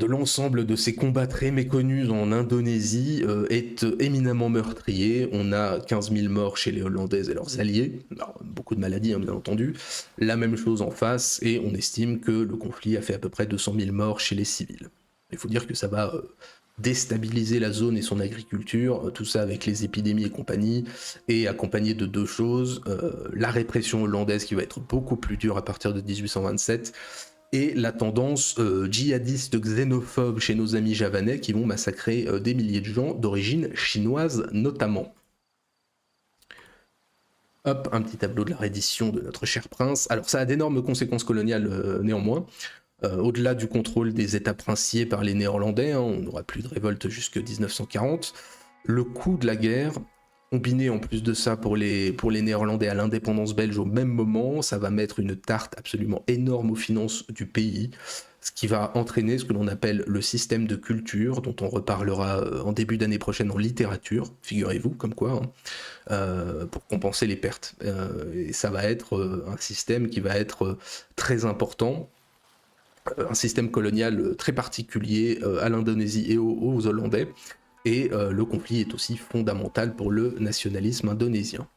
l'ensemble de ces combats très méconnus en Indonésie est éminemment meurtrier. On a 15 000 morts chez les Hollandais et leurs alliés, alors, beaucoup de maladies bien entendu, la même chose en face, et on estime que le conflit a fait à peu près 200 000 morts chez les civils. Il faut dire que ça va déstabiliser la zone et son agriculture, tout ça avec les épidémies et compagnie, et accompagné de deux choses, la répression hollandaise qui va être beaucoup plus dure à partir de 1827, et la tendance djihadiste xénophobe chez nos amis javanais qui vont massacrer des milliers de gens d'origine chinoise notamment. Hop, un petit tableau de la reddition de notre cher prince. Alors ça a d'énormes conséquences coloniales néanmoins. Au-delà du contrôle des états princiers par les Néerlandais, on n'aura plus de révolte jusque 1940. Le coût de la guerre, combiné en plus de ça pour les Néerlandais à l'indépendance belge au même moment, ça va mettre une tarte absolument énorme aux finances du pays, ce qui va entraîner ce que l'on appelle le système de culture, dont on reparlera en début d'année prochaine en littérature, figurez-vous, comme quoi, pour compenser les pertes. Et ça va être un système qui va être très important, un système colonial très particulier à l'Indonésie et aux Hollandais, et le conflit est aussi fondamental pour le nationalisme indonésien.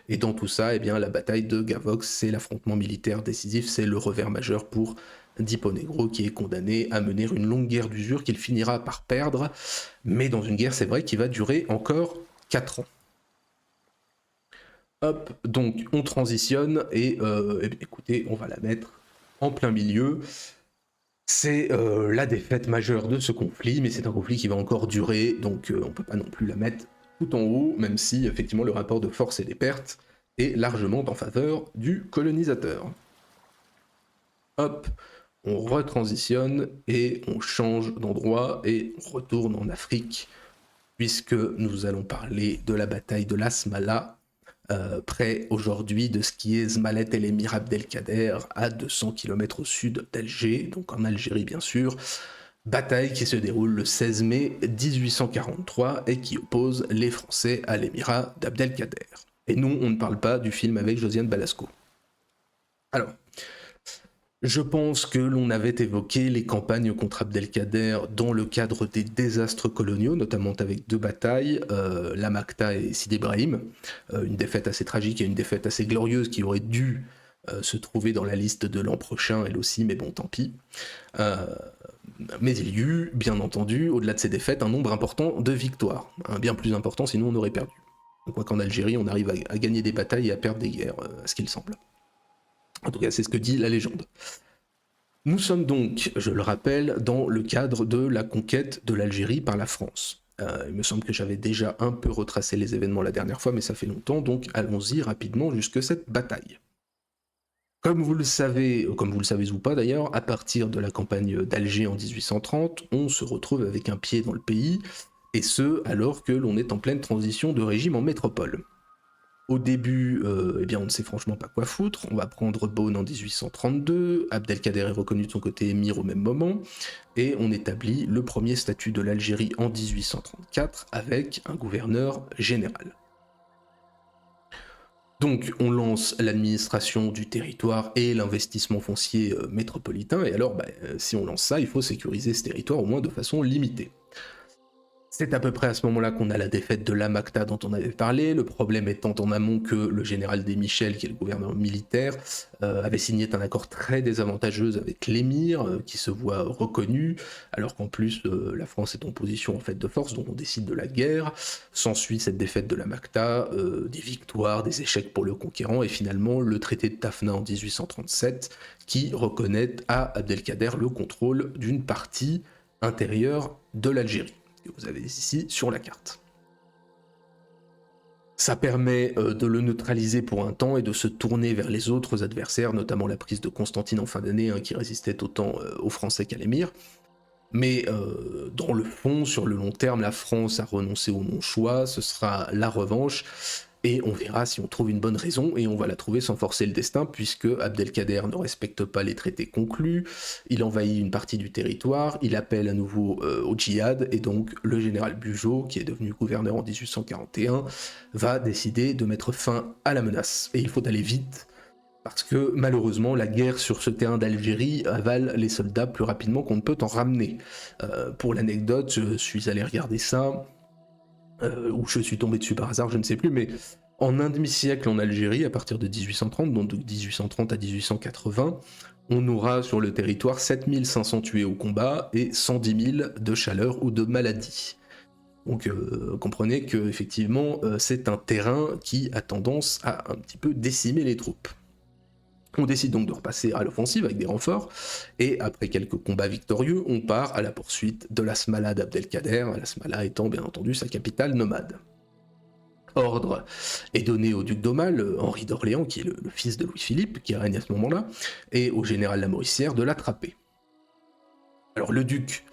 Et dans tout ça, eh bien, la bataille de Gavox, c'est l'affrontement militaire décisif, c'est le revers majeur pour Dipo Negro, qui est condamné à mener une longue guerre d'usure qu'il finira par perdre, mais dans une guerre, c'est vrai, qui va durer encore 4 ans. Hop, donc on transitionne, et écoutez, on va la mettre en plein milieu. C'est la défaite majeure de ce conflit, mais c'est un conflit qui va encore durer, donc on peut pas non plus la mettre tout en haut, même si effectivement le rapport de force et des pertes est largement en faveur du colonisateur. Hop, on retransitionne et on change d'endroit et on retourne en Afrique, puisque nous allons parler de la bataille de l'Asmala, près aujourd'hui de ce qui est Zmalet El Emir Abdelkader, à 200 km au sud d'Alger, donc en Algérie bien sûr. Bataille qui se déroule le 16 mai 1843 et qui oppose les Français à l'émirat d'Abdelkader. Et non, on ne parle pas du film avec Josiane Balasco. Alors, je pense que l'on avait évoqué les campagnes contre Abdelkader dans le cadre des désastres coloniaux, notamment avec deux batailles, la Makta et Sidi Ibrahim, une défaite assez tragique et une défaite assez glorieuse qui aurait dû se trouver dans la liste de l'an prochain, elle aussi, mais bon, tant pis. Mais il y eut, bien entendu, au-delà de ces défaites, un nombre important de victoires, bien plus important, sinon on aurait perdu. Donc, quoi qu'en Algérie, on arrive à gagner des batailles et à perdre des guerres, à ce qu'il semble. En tout cas, c'est ce que dit la légende. Nous sommes donc, je le rappelle, dans le cadre de la conquête de l'Algérie par la France. Il me semble que j'avais déjà un peu retracé les événements la dernière fois, mais ça fait longtemps, donc allons-y rapidement jusque cette bataille. Comme vous le savez ou pas d'ailleurs, à partir de la campagne d'Alger en 1830, on se retrouve avec un pied dans le pays, et ce, alors que l'on est en pleine transition de régime en métropole. Au début, on ne sait franchement pas quoi foutre. On va prendre Beaune en 1832, Abdelkader est reconnu de son côté émir au même moment, et on établit le premier statut de l'Algérie en 1834 avec un gouverneur général. Donc on lance l'administration du territoire et l'investissement foncier métropolitain, et alors si on lance ça, il faut sécuriser ce territoire au moins de façon limitée. C'est à peu près à ce moment-là qu'on a la défaite de la Makta dont on avait parlé, le problème étant en amont que le général Desmichel, qui est le gouverneur militaire, avait signé un accord très désavantageux avec l'émir, qui se voit reconnu, alors qu'en plus la France est en position en fait de force, donc on décide de la guerre. S'ensuit cette défaite de la Makta, des victoires, des échecs pour le conquérant, et finalement le traité de Tafna en 1837, qui reconnaît à Abdelkader le contrôle d'une partie intérieure de l'Algérie. que vous avez ici sur la carte. Ça permet de le neutraliser pour un temps et de se tourner vers les autres adversaires, notamment la prise de Constantine en fin d'année, qui résistait autant aux Français qu'à l'émir. Mais dans le fond, sur le long terme, la France a renoncé au non-choix, ce sera la revanche, et on verra si on trouve une bonne raison, et on va la trouver sans forcer le destin, puisque Abdelkader ne respecte pas les traités conclus, il envahit une partie du territoire, il appelle à nouveau au djihad, et donc le général Bugeaud, qui est devenu gouverneur en 1841, va décider de mettre fin à la menace. Et il faut aller vite, parce que malheureusement, la guerre sur ce terrain d'Algérie avale les soldats plus rapidement qu'on ne peut en ramener. Pour l'anecdote, je suis allé regarder ça, ou je suis tombé dessus par hasard, je ne sais plus, mais en un demi-siècle en Algérie, à partir de 1830, donc de 1830 à 1880, on aura sur le territoire 7500 tués au combat et 110 000 de chaleur ou de maladie. Donc comprenez que effectivement, c'est un terrain qui a tendance à un petit peu décimer les troupes. On décide donc de repasser à l'offensive avec des renforts, et après quelques combats victorieux, on part à la poursuite de l'Asmala d'Abdelkader, l'Asmala étant bien entendu sa capitale nomade. Ordre est donné au duc d'Aumale, Henri d'Orléans, qui est le fils de Louis-Philippe, qui règne à ce moment-là, et au général Lamoricière de l'attraper. Alors le duc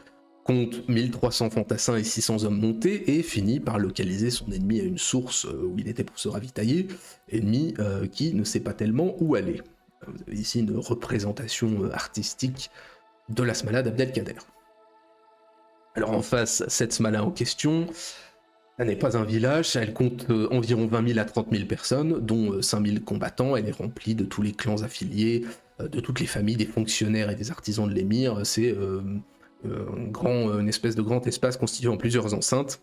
compte 1300 fantassins et 600 hommes montés, et finit par localiser son ennemi à une source où il était pour se ravitailler, ennemi qui ne sait pas tellement où aller. Vous avez ici une représentation artistique de la Smala d'Abdelkader. Alors en face, cette Smala en question, elle n'est pas un village, elle compte environ 20 000 à 30 000 personnes, dont 5 000 combattants, elle est remplie de tous les clans affiliés, de toutes les familles, des fonctionnaires et des artisans de l'émir, c'est une espèce de grand espace constitué en plusieurs enceintes,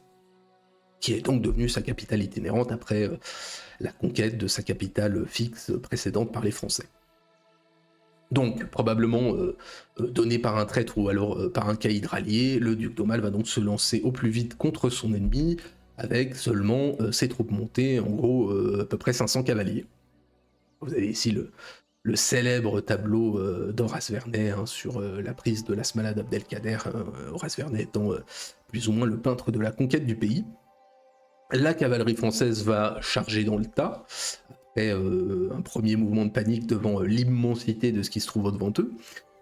qui est donc devenue sa capitale itinérante après la conquête de sa capitale fixe précédente par les Français. Donc, probablement donné par un traître ou alors par un caïd rallié, le duc d'Aumale va donc se lancer au plus vite contre son ennemi, avec seulement ses troupes montées, en gros à peu près 500 cavaliers. Vous avez ici le célèbre tableau d'Horace Vernet sur la prise de la Smala d'Abdelkader, Horace Vernet étant plus ou moins le peintre de la conquête du pays. La cavalerie française va charger dans le tas, après un premier mouvement de panique devant l'immensité de ce qui se trouve devant eux,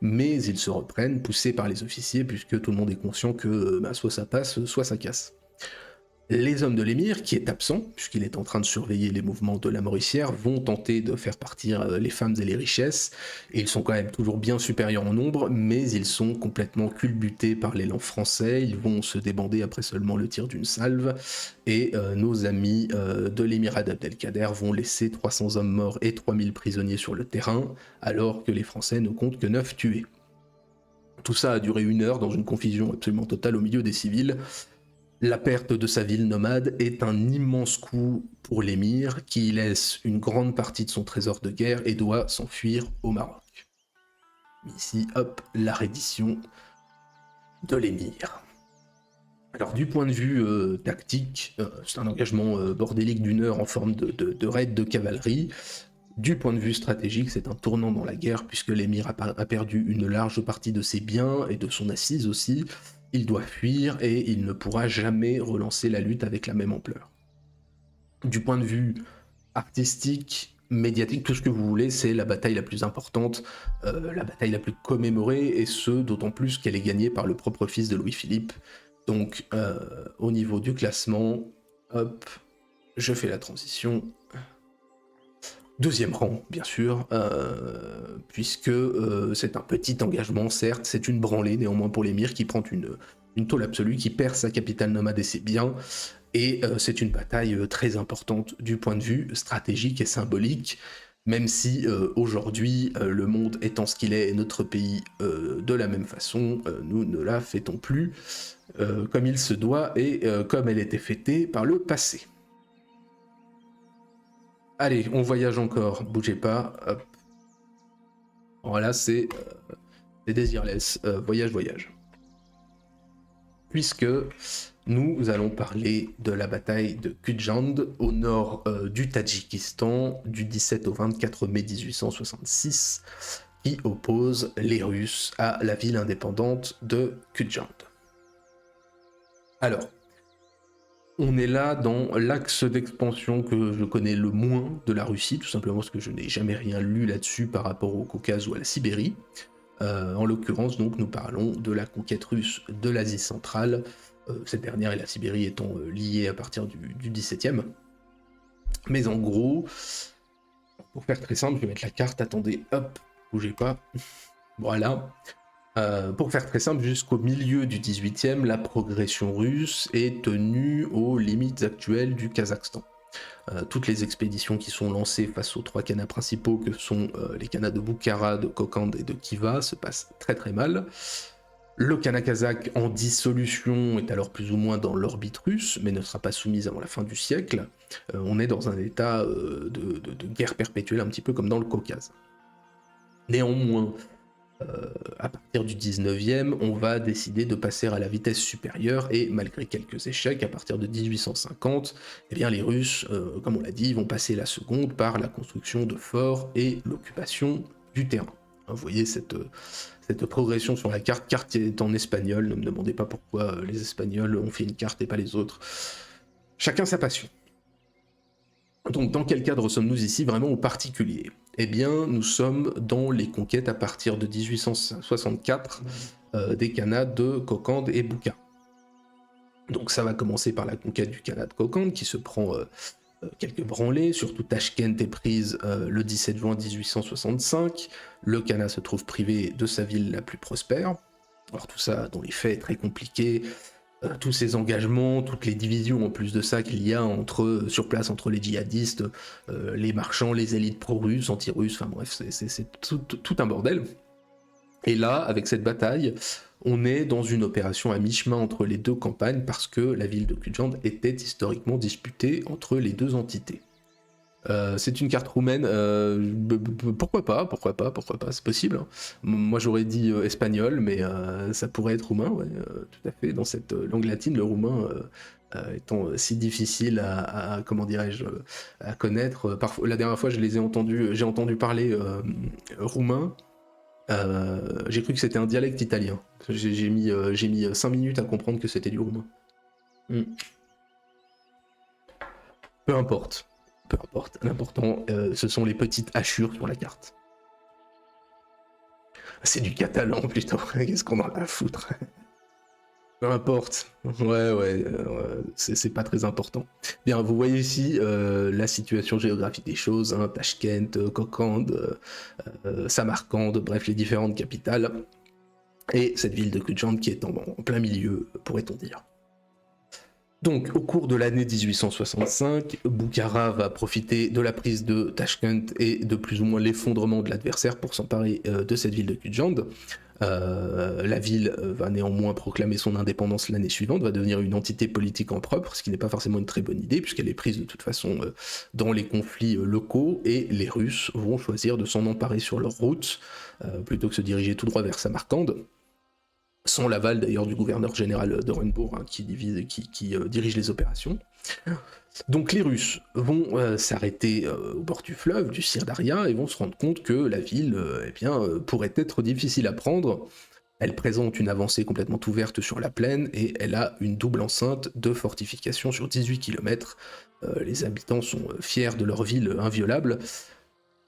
mais ils se reprennent, poussés par les officiers, puisque tout le monde est conscient que soit ça passe, soit ça casse. Les hommes de l'émir, qui est absent, puisqu'il est en train de surveiller les mouvements de la Mauricière, vont tenter de faire partir les femmes et les richesses, et ils sont quand même toujours bien supérieurs en nombre, mais ils sont complètement culbutés par l'élan français, ils vont se débander après seulement le tir d'une salve, et nos amis de l'émirat d'Abdelkader vont laisser 300 hommes morts et 3000 prisonniers sur le terrain, alors que les Français ne comptent que 9 tués. Tout ça a duré 1 heure dans une confusion absolument totale au milieu des civils. La perte de sa ville nomade est un immense coup pour l'émir, qui laisse une grande partie de son trésor de guerre et doit s'enfuir au Maroc. Ici, hop, la reddition de l'émir. Alors du point de vue tactique, c'est un engagement bordélique d'1 heure en forme de raid de cavalerie. Du point de vue stratégique, c'est un tournant dans la guerre, puisque l'émir a perdu une large partie de ses biens et de son assise aussi. Il doit fuir et il ne pourra jamais relancer la lutte avec la même ampleur. Du point de vue artistique, médiatique, tout ce que vous voulez, c'est la bataille la plus importante, la bataille la plus commémorée, et ce, d'autant plus qu'elle est gagnée par le propre fils de Louis-Philippe. Donc, au niveau du classement, hop, je fais la transition. 2e rang, bien sûr, puisque c'est un petit engagement, certes, c'est une branlée néanmoins pour l'émir qui prend une tôle absolue, qui perd sa capitale nomade et ses biens, et c'est une bataille très importante du point de vue stratégique et symbolique, même si aujourd'hui le monde étant ce qu'il est et notre pays de la même façon, nous ne la fêtons plus comme il se doit et comme elle était fêtée par le passé. Allez, on voyage encore, bougez pas, hop. Voilà, c'est Désirless, voyage. Puisque nous allons parler de la bataille de Kujand, au nord du Tadjikistan, du 17 au 24 mai 1866, qui oppose les Russes à la ville indépendante de Kujand. Alors, on est là dans l'axe d'expansion que je connais le moins de la Russie, tout simplement parce que je n'ai jamais rien lu là-dessus par rapport au Caucase ou à la Sibérie. En l'occurrence, donc, nous parlons de la conquête russe de l'Asie centrale, cette dernière et la Sibérie étant liées à partir du XVIIe. Mais en gros, pour faire très simple, je vais mettre la carte, attendez, hop, bougez pas, voilà. Pour faire très simple, jusqu'au milieu du XVIIIe, la progression russe est tenue aux limites actuelles du Kazakhstan. Toutes les expéditions qui sont lancées face aux trois khanats principaux que sont les khanats de Bukhara, de Kokand et de Khiva se passent très très mal. Le khanat kazakh en dissolution est alors plus ou moins dans l'orbite russe, mais ne sera pas soumise avant la fin du siècle. On est dans un état de guerre perpétuelle, un petit peu comme dans le Caucase. Néanmoins, à partir du 19e, on va décider de passer à la vitesse supérieure et malgré quelques échecs, à partir de 1850, eh bien les Russes, comme on l'a dit, vont passer la seconde par la construction de forts et l'occupation du terrain. Vous voyez cette progression sur la carte qui est en espagnol, ne me demandez pas pourquoi les Espagnols ont fait une carte et pas les autres. Chacun sa passion. Donc dans quel cadre sommes-nous ici vraiment au particulier ? Eh bien, nous sommes dans les conquêtes à partir de 1864 des khanats de Kokand et Bukhara. Donc ça va commencer par la conquête du khanat de Kokand qui se prend quelques branlées, surtout Tachkent est prise le 17 juin 1865. Le khanat se trouve privé de sa ville la plus prospère. Alors tout ça, dans les faits, est très compliqué. Tous ces engagements, toutes les divisions en plus de ça qu'il y a sur place entre les djihadistes, les marchands, les élites pro-russes, anti-russes, enfin bref, c'est tout un bordel. Et là, avec cette bataille, on est dans une opération à mi-chemin entre les deux campagnes parce que la ville de Kujand était historiquement disputée entre les deux entités. C'est une carte roumaine, pourquoi pas, c'est possible. Hein. Moi j'aurais dit espagnol, mais ça pourrait être roumain, ouais, tout à fait. Dans cette langue latine, le roumain étant si difficile comment dirais-je, à connaître. Parfois, la dernière fois j'ai entendu parler roumain. J'ai cru que c'était un dialecte italien. J'ai mis 5 minutes à comprendre que c'était du roumain. Peu importe. Peu importe, l'important, ce sont les petites hachures sur la carte. C'est du catalan, putain, qu'est-ce qu'on en a à foutre. Peu importe, ouais, c'est pas très important. Bien, vous voyez ici la situation géographique des choses, hein, Tachkent, Kokand, Samarcande, bref, les différentes capitales, et cette ville de Kujand qui est en plein milieu, pourrait-on dire. Donc, au cours de l'année 1865, Bukhara va profiter de la prise de Tachkent et de plus ou moins l'effondrement de l'adversaire pour s'emparer de cette ville de Kujand. La ville va néanmoins proclamer son indépendance l'année suivante, va devenir une entité politique en propre, ce qui n'est pas forcément une très bonne idée, puisqu'elle est prise de toute façon dans les conflits locaux, et les Russes vont choisir de s'en emparer sur leur route, plutôt que se diriger tout droit vers Samarcande. Sans l'aval d'ailleurs du gouverneur général d'Orenbourg hein, qui dirige les opérations. Donc les Russes vont s'arrêter au bord du fleuve, du Sirdaria, et vont se rendre compte que la ville pourrait être difficile à prendre. Elle présente une avancée complètement ouverte sur la plaine, et elle a une double enceinte de fortifications sur 18 km. Les habitants sont fiers de leur ville inviolable,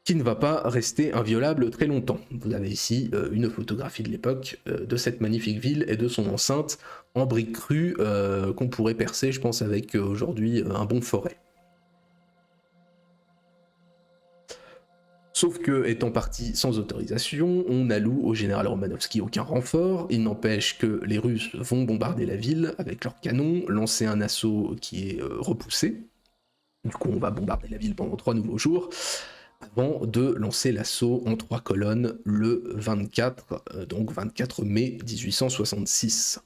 qui ne va pas rester inviolable très longtemps. Vous avez ici une photographie de l'époque de cette magnifique ville et de son enceinte en briques crues qu'on pourrait percer, je pense, avec aujourd'hui un bon forêt. Sauf que, étant parti sans autorisation, on alloue au général Romanovski aucun renfort. Il n'empêche que les Russes vont bombarder la ville avec leurs canons, lancer un assaut qui est repoussé. Du coup, on va bombarder la ville pendant 3 nouveaux jours, avant de lancer l'assaut en 3 colonnes le 24 mai 1866.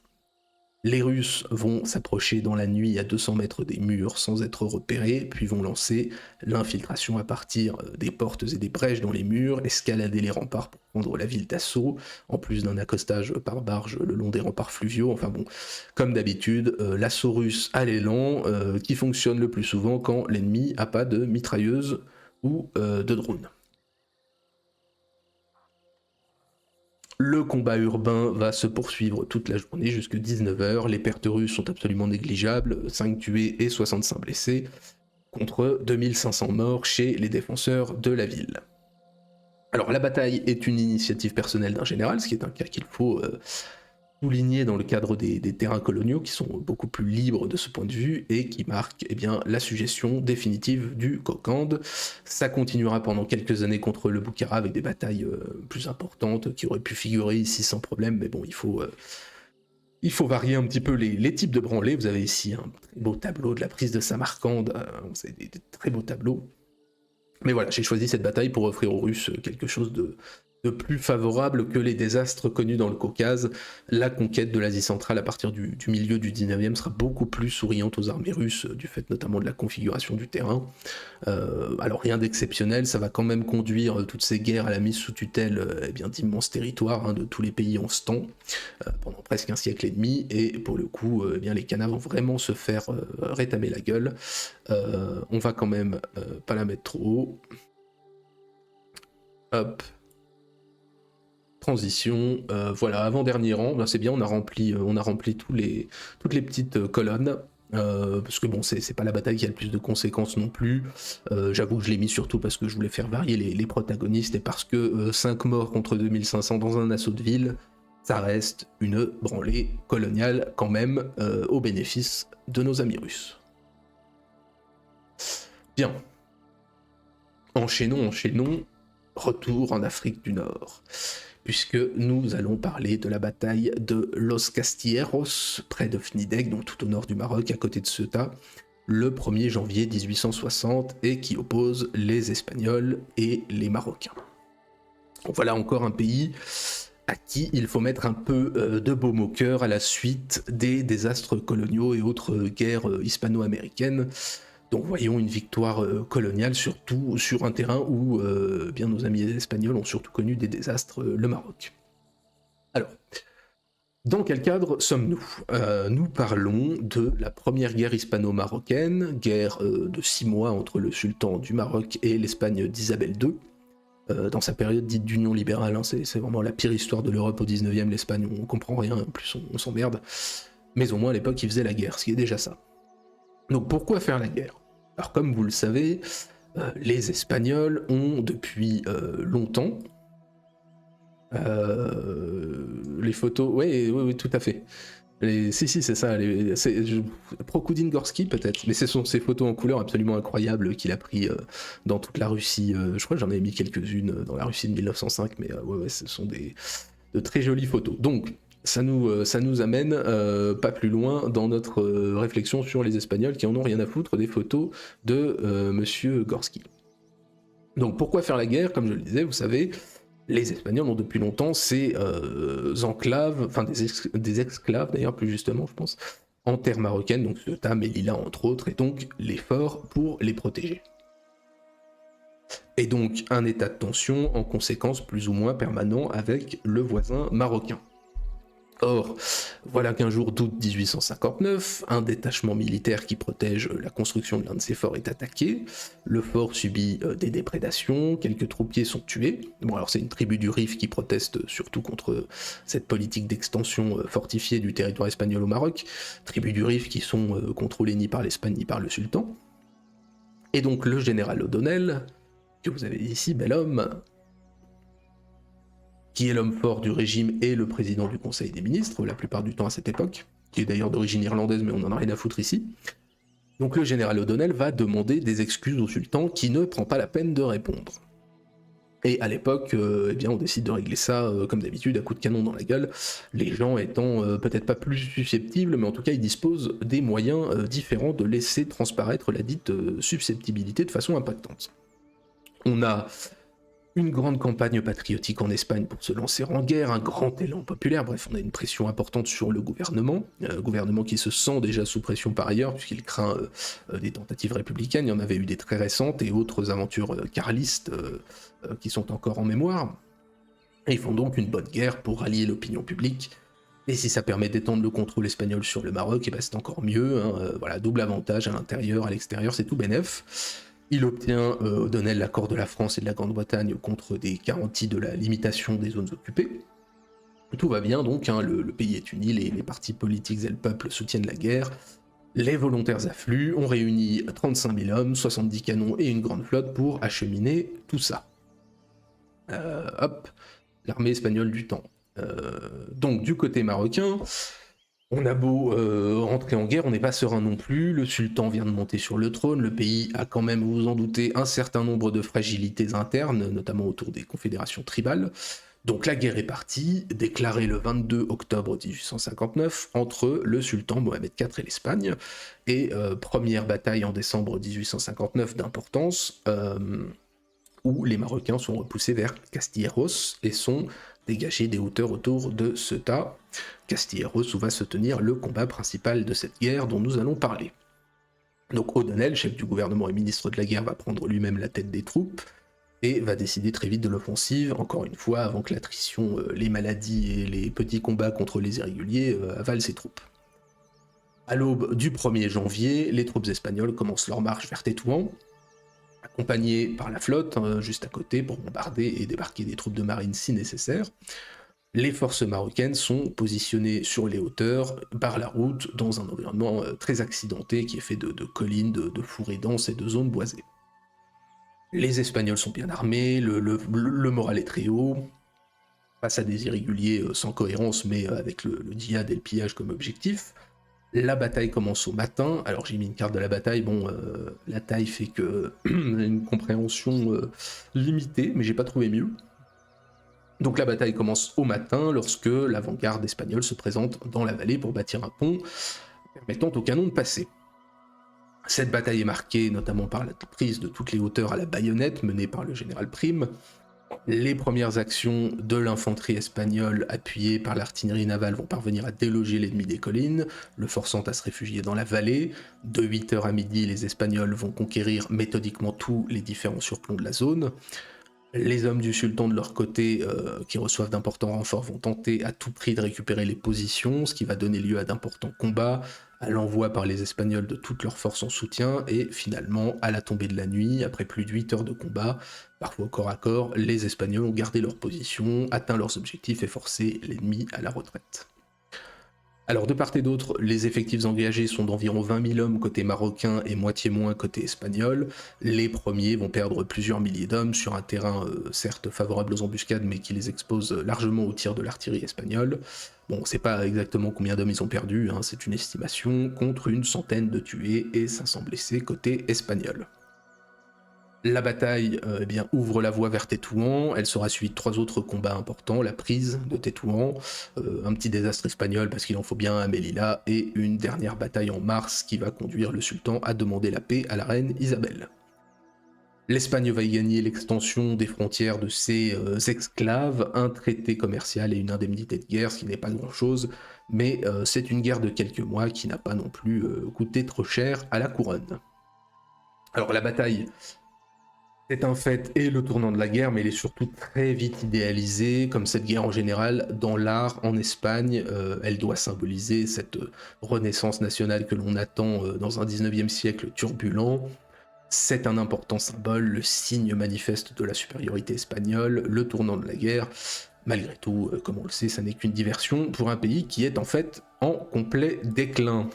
Les Russes vont s'approcher dans la nuit à 200 mètres des murs sans être repérés, puis vont lancer l'infiltration à partir des portes et des brèches dans les murs, escalader les remparts pour prendre la ville d'assaut, en plus d'un accostage par barge le long des remparts fluviaux. Enfin bon, comme d'habitude, l'assaut russe à l'élan, qui fonctionne le plus souvent quand l'ennemi n'a pas de mitrailleuse ou de drone. Le combat urbain va se poursuivre toute la journée jusqu'à 19h. Les pertes russes sont absolument négligeables, 5 tués et 65 blessés, contre 2500 morts chez les défenseurs de la ville. Alors la bataille est une initiative personnelle d'un général, ce qui est un cas qu'il faut souligné dans le cadre des terrains coloniaux qui sont beaucoup plus libres de ce point de vue et qui marquent la suggestion définitive du Kokand. Ça continuera pendant quelques années contre le Bukhara avec des batailles plus importantes qui auraient pu figurer ici sans problème, mais bon, il faut varier un petit peu les types de branlées. Vous avez ici un très beau tableau de la prise de Samarcande, c'est des très beaux tableaux. Mais voilà, j'ai choisi cette bataille pour offrir aux Russes quelque chose de plus favorable que les désastres connus dans le Caucase. La conquête de l'Asie centrale à partir du milieu du 19e sera beaucoup plus souriante aux armées russes, du fait notamment de la configuration du terrain. Alors rien d'exceptionnel, ça va quand même conduire toutes ces guerres à la mise sous tutelle d'immenses territoires de tous les pays en ce temps, pendant presque un siècle et demi, et pour le coup, les Khanats vont vraiment se faire rétamer la gueule. On va quand même pas la mettre trop haut. Hop. Transition, voilà, avant-dernier rang, c'est bien, on a rempli toutes les petites colonnes, parce que bon, c'est pas la bataille qui a le plus de conséquences non plus. J'avoue que je l'ai mis surtout parce que je voulais faire varier les protagonistes et parce que 5 morts contre 2500 dans un assaut de ville, ça reste une branlée coloniale quand même, au bénéfice de nos amis russes. Bien. Enchaînons, retour en Afrique du Nord, puisque nous allons parler de la bataille de Los Castilleros, près de Fnideg, donc tout au nord du Maroc, à côté de Ceuta, le 1er janvier 1860, et qui oppose les Espagnols et les Marocains. Voilà encore un pays à qui il faut mettre un peu de baume au cœur à la suite des désastres coloniaux et autres guerres hispano-américaines. Donc voyons une victoire coloniale, surtout sur un terrain où nos amis espagnols ont surtout connu des désastres, le Maroc. Alors, dans quel cadre sommes-nous ? Nous parlons de la première guerre hispano-marocaine, guerre de 6 mois entre le sultan du Maroc et l'Espagne d'Isabelle II, dans sa période dite d'union libérale, c'est vraiment la pire histoire de l'Europe au 19e, l'Espagne, on comprend rien, en plus on s'emmerde, mais au moins à l'époque ils faisaient la guerre, ce qui est déjà ça. Donc pourquoi faire la guerre ? Alors comme vous le savez, les Espagnols ont depuis longtemps... les photos... Oui, tout à fait. Si, c'est ça. Prokudin Gorski peut-être, mais ce sont ces photos en couleur absolument incroyables qu'il a pris dans toute la Russie. Je crois que j'en ai mis quelques-unes dans la Russie de 1905, mais ce sont de très jolies photos. Donc, ça nous amène pas plus loin dans notre réflexion sur les Espagnols qui en ont rien à foutre des photos de Monsieur Gorski. Donc pourquoi faire la guerre ? Comme je le disais, vous savez, les Espagnols ont depuis longtemps ces enclaves, enfin des exclaves d'ailleurs plus justement je pense, en terre marocaine, donc Ceuta, Melilla entre autres, et donc les forts pour les protéger. Et donc un état de tension en conséquence plus ou moins permanent avec le voisin marocain. Or, voilà qu'un jour d'août 1859, un détachement militaire qui protège la construction de l'un de ces forts est attaqué, le fort subit des déprédations, quelques troupiers sont tués. Bon alors c'est une tribu du Rif qui proteste surtout contre cette politique d'extension fortifiée du territoire espagnol au Maroc, tribus du Rif qui sont contrôlées ni par l'Espagne ni par le sultan. Et donc le général O'Donnell, que vous avez ici, bel homme, qui est l'homme fort du régime et le président du Conseil des ministres, la plupart du temps à cette époque, qui est d'ailleurs d'origine irlandaise, mais on n'en a rien à foutre ici. Donc le général O'Donnell va demander des excuses au sultan, qui ne prend pas la peine de répondre. Et à l'époque, on décide de régler ça, comme d'habitude, à coups de canon dans la gueule, les gens étant peut-être pas plus susceptibles, mais en tout cas ils disposent des moyens différents de laisser transparaître la dite susceptibilité de façon impactante. On a une grande campagne patriotique en Espagne pour se lancer en guerre, un grand élan populaire, bref, on a une pression importante sur le gouvernement qui se sent déjà sous pression par ailleurs, puisqu'il craint des tentatives républicaines, il y en avait eu des très récentes, et autres aventures carlistes qui sont encore en mémoire, et ils font donc une bonne guerre pour rallier l'opinion publique, et si ça permet d'étendre le contrôle espagnol sur le Maroc, c'est encore mieux, voilà, double avantage à l'intérieur, à l'extérieur, c'est tout bénef. Il obtient O'Donnell l'accord de la France et de la Grande-Bretagne contre des garanties de la limitation des zones occupées. Tout va bien donc, hein, le pays est uni, les partis politiques et le peuple soutiennent la guerre, les volontaires affluent, on réunit 35 000 hommes, 70 canons et une grande flotte pour acheminer tout ça. Hop, l'armée espagnole du temps. Donc du côté marocain, on a beau rentrer en guerre, on n'est pas serein non plus, le sultan vient de monter sur le trône, le pays a quand même, vous vous en doutez, un certain nombre de fragilités internes, notamment autour des confédérations tribales. Donc la guerre est partie, déclarée le 22 octobre 1859 entre le sultan Mohamed IV et l'Espagne, et première bataille en décembre 1859 d'importance, où les Marocains sont repoussés vers Castilleros et sont dégagés des hauteurs autour de Ceuta. Castilleros où va se tenir le combat principal de cette guerre dont nous allons parler. Donc O'Donnell, chef du gouvernement et ministre de la guerre, va prendre lui-même la tête des troupes et va décider très vite de l'offensive, encore une fois, avant que l'attrition, les maladies et les petits combats contre les irréguliers avalent ses troupes. À l'aube du 1er janvier, les troupes espagnoles commencent leur marche vers Tétouan, accompagnées par la flotte, juste à côté, pour bombarder et débarquer des troupes de marine si nécessaire. Les forces marocaines sont positionnées sur les hauteurs, par la route, dans un environnement très accidenté qui est fait de collines, de forêts denses et de zones boisées. Les Espagnols sont bien armés, le moral est très haut, face à des irréguliers sans cohérence, mais avec le djihad et le pillage comme objectif. La bataille commence au matin, alors j'ai mis une carte de la bataille, bon, la taille fait que une compréhension limitée, mais j'ai pas trouvé mieux. Donc la bataille commence au matin, lorsque l'avant-garde espagnole se présente dans la vallée pour bâtir un pont, permettant aux canons de passer. Cette bataille est marquée notamment par la prise de toutes les hauteurs à la baïonnette menée par le général Prim, les premières actions de l'infanterie espagnole appuyée par l'artillerie navale vont parvenir à déloger l'ennemi des collines, le forçant à se réfugier dans la vallée. De 8h à midi, les Espagnols vont conquérir méthodiquement tous les différents surplombs de la zone. Les hommes du sultan de leur côté, qui reçoivent d'importants renforts, vont tenter à tout prix de récupérer les positions, ce qui va donner lieu à d'importants combats, à l'envoi par les Espagnols de toutes leurs forces en soutien, et finalement, à la tombée de la nuit, après plus de 8 heures de combat, parfois au corps à corps, les Espagnols ont gardé leur position, atteint leurs objectifs et forcé l'ennemi à la retraite. Alors de part et d'autre, les effectifs engagés sont d'environ 20 000 hommes côté marocain et moitié moins côté espagnol. Les premiers vont perdre plusieurs milliers d'hommes sur un terrain certes favorable aux embuscades mais qui les expose largement aux tirs de l'artillerie espagnole. Bon, on sait pas exactement combien d'hommes ils ont perdu, hein, c'est une estimation, contre une centaine de tués et 500 blessés côté espagnol. La bataille ouvre la voie vers Tétouan, elle sera suivie de 3 autres combats importants, la prise de Tétouan, un petit désastre espagnol parce qu'il en faut bien à Melilla, et une dernière bataille en mars qui va conduire le sultan à demander la paix à la reine Isabelle. L'Espagne va y gagner l'extension des frontières de ses esclaves, un traité commercial et une indemnité de guerre, ce qui n'est pas grand-chose, mais c'est une guerre de quelques mois qui n'a pas non plus coûté trop cher à la couronne. Alors la bataille, c'est un fait et le tournant de la guerre, mais elle est surtout très vite idéalisée, comme cette guerre en général, dans l'art en Espagne. Elle doit symboliser cette renaissance nationale que l'on attend dans un 19e siècle turbulent. C'est un important symbole, le signe manifeste de la supériorité espagnole, le tournant de la guerre. Malgré tout, comme on le sait, ça n'est qu'une diversion pour un pays qui est en fait en complet déclin.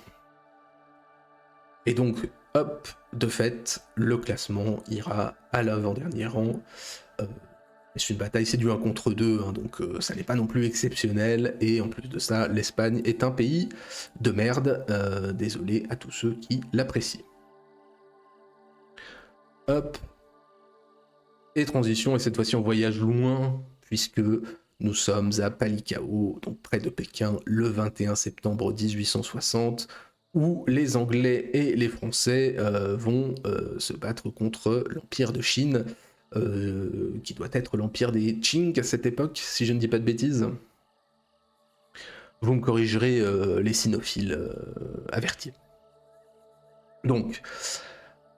Et donc, hop, de fait, le classement ira à l'avant-dernier rang. C'est une bataille, c'est du 1 contre 2, hein, donc ça n'est pas non plus exceptionnel. Et en plus de ça, l'Espagne est un pays de merde. Désolé à tous ceux qui l'apprécient. Hop. Et transition, et cette fois-ci on voyage loin, puisque nous sommes à Palikao, donc près de Pékin, le 21 septembre 1860, où les Anglais et les Français vont se battre contre l'Empire de Chine, qui doit être l'Empire des Qing à cette époque, si je ne dis pas de bêtises. Vous me corrigerez, les sinophiles avertis. Donc,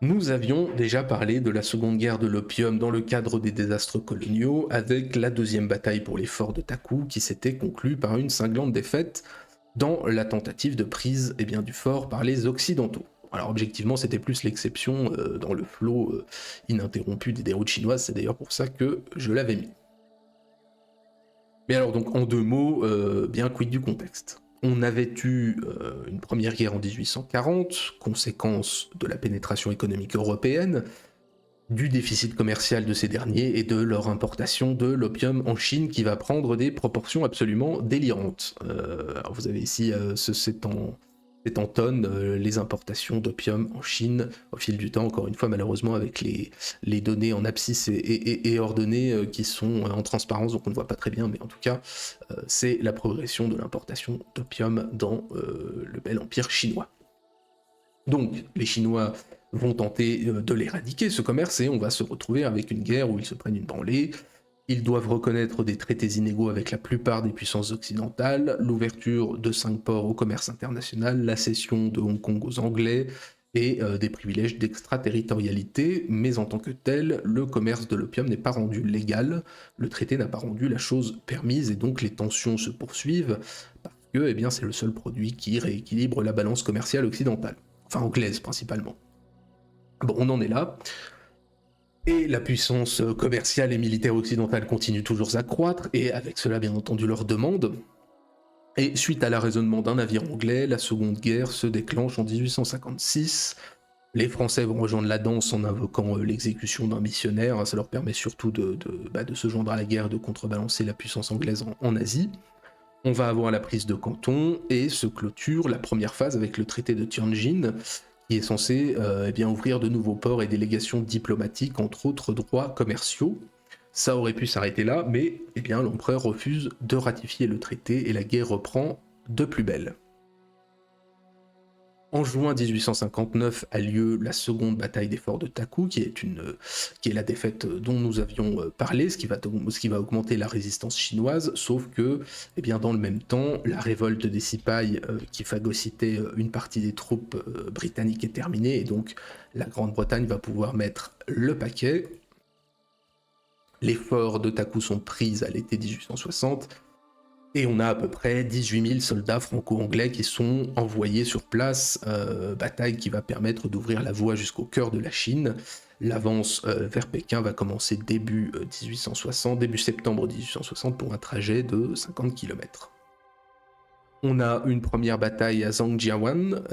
nous avions déjà parlé de la Seconde Guerre de l'opium dans le cadre des désastres coloniaux, avec la deuxième bataille pour les forts de Takou qui s'était conclue par une cinglante défaite dans la tentative de prise du fort par les Occidentaux. Alors objectivement c'était plus l'exception dans le flot ininterrompu des déroutes chinoises, c'est d'ailleurs pour ça que je l'avais mis. Mais alors donc en 2 mots, bien quid du contexte. On avait eu une première guerre en 1840, conséquence de la pénétration économique européenne, du déficit commercial de ces derniers et de leur importation de l'opium en Chine qui va prendre des proportions absolument délirantes. Alors vous avez ici c'est en tonnes les importations d'opium en Chine au fil du temps, encore une fois malheureusement avec les données en abscisse et ordonnées qui sont en transparence, donc on ne voit pas très bien, mais en tout cas c'est la progression de l'importation d'opium dans le bel empire chinois. Donc les Chinois vont tenter de l'éradiquer, ce commerce, et on va se retrouver avec une guerre où ils se prennent une branlée. Ils doivent reconnaître des traités inégaux avec la plupart des puissances occidentales, l'ouverture de 5 ports au commerce international, la cession de Hong Kong aux Anglais et des privilèges d'extraterritorialité, mais en tant que tel, le commerce de l'opium n'est pas rendu légal, le traité n'a pas rendu la chose permise, et donc les tensions se poursuivent, parce que eh bien, c'est le seul produit qui rééquilibre la balance commerciale occidentale, enfin anglaise principalement. Bon, on en est là. Et la puissance commerciale et militaire occidentale continue toujours à croître, et avec cela bien entendu leurs demandes. Et suite à l'arraisonnement d'un navire anglais, la Seconde Guerre se déclenche en 1856. Les Français vont rejoindre la danse en invoquant l'exécution d'un missionnaire. Ça leur permet surtout de se joindre à la guerre, de contrebalancer la puissance anglaise en Asie. On va avoir la prise de Canton et se clôture la première phase avec le traité de Tianjin, qui est censé ouvrir de nouveaux ports et délégations diplomatiques, entre autres droits commerciaux. Ça aurait pu s'arrêter là, mais l'empereur refuse de ratifier le traité et la guerre reprend de plus belle. En juin 1859 a lieu la seconde bataille des forts de Taku, qui est la défaite dont nous avions parlé, ce qui va augmenter la résistance chinoise, sauf que, dans le même temps, la révolte des Sipais qui phagocytait une partie des troupes britanniques est terminée, et donc la Grande-Bretagne va pouvoir mettre le paquet. Les forts de Taku sont pris à l'été 1860, et on a à peu près 18 000 soldats franco-anglais qui sont envoyés sur place, bataille qui va permettre d'ouvrir la voie jusqu'au cœur de la Chine. L'avance vers Pékin va commencer début septembre 1860 pour un trajet de 50 km. On a une première bataille à Zhangjiawan,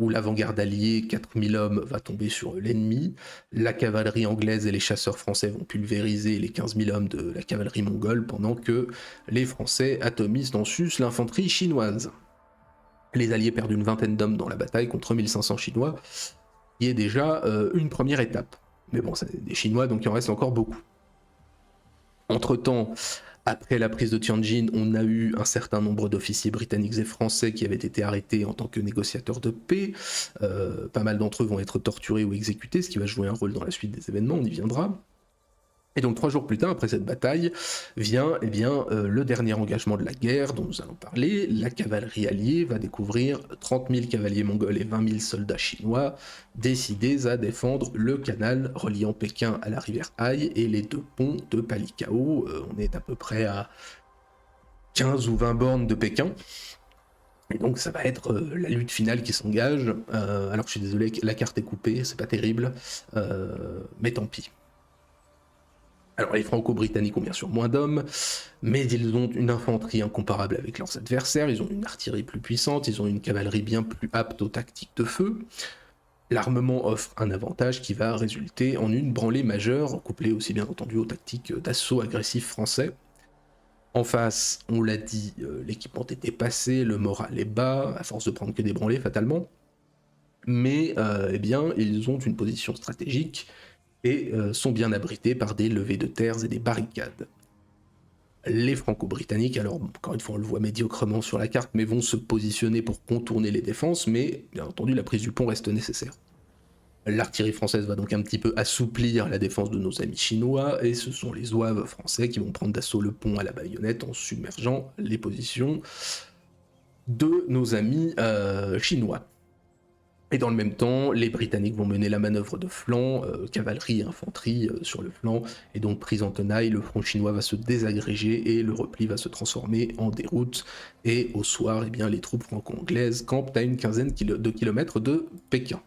où l'avant-garde alliée, 4000 hommes, va tomber sur l'ennemi. La cavalerie anglaise et les chasseurs français vont pulvériser les 15 000 hommes de la cavalerie mongole, pendant que les Français atomisent en sus l'infanterie chinoise. Les alliés perdent une vingtaine d'hommes dans la bataille contre 1500 Chinois, qui est déjà une première étape. Mais bon, c'est des Chinois, donc il en reste encore beaucoup. Entre-temps, après la prise de Tianjin, on a eu un certain nombre d'officiers britanniques et français qui avaient été arrêtés en tant que négociateurs de paix. Pas mal d'entre eux vont être torturés ou exécutés, ce qui va jouer un rôle dans la suite des événements, on y viendra. Et donc 3 jours plus tard, après cette bataille, vient le dernier engagement de la guerre dont nous allons parler. La cavalerie alliée va découvrir 30 000 cavaliers mongols et 20 000 soldats chinois décidés à défendre le canal reliant Pékin à la rivière Hai et les 2 ponts de Palikao. On est à peu près à 15 ou 20 bornes de Pékin. Et donc ça va être la lutte finale qui s'engage. Alors je suis désolé, la carte est coupée, c'est pas terrible, mais tant pis. Alors les Franco-Britanniques ont bien sûr moins d'hommes, mais ils ont une infanterie incomparable avec leurs adversaires, ils ont une artillerie plus puissante, ils ont une cavalerie bien plus apte aux tactiques de feu. L'armement offre un avantage qui va résulter en une branlée majeure, couplée aussi bien entendu aux tactiques d'assaut agressif français. En face, on l'a dit, l'équipement est dépassé, le moral est bas, à force de prendre que des branlées fatalement, mais ils ont une position stratégique et sont bien abrités par des levées de terres et des barricades. Les Franco-Britanniques, alors encore une fois on le voit médiocrement sur la carte, mais vont se positionner pour contourner les défenses, mais bien entendu la prise du pont reste nécessaire. L'artillerie française va donc un petit peu assouplir la défense de nos amis chinois, et ce sont les zouaves français qui vont prendre d'assaut le pont à la baïonnette en submergeant les positions de nos amis chinois. Et dans le même temps, les Britanniques vont mener la manœuvre de flanc, cavalerie et infanterie sur le flanc, et donc prise en tenaille, le front chinois va se désagréger et le repli va se transformer en déroute. Et au soir, les troupes franco-anglaises campent à une quinzaine de kilomètres de Pékin.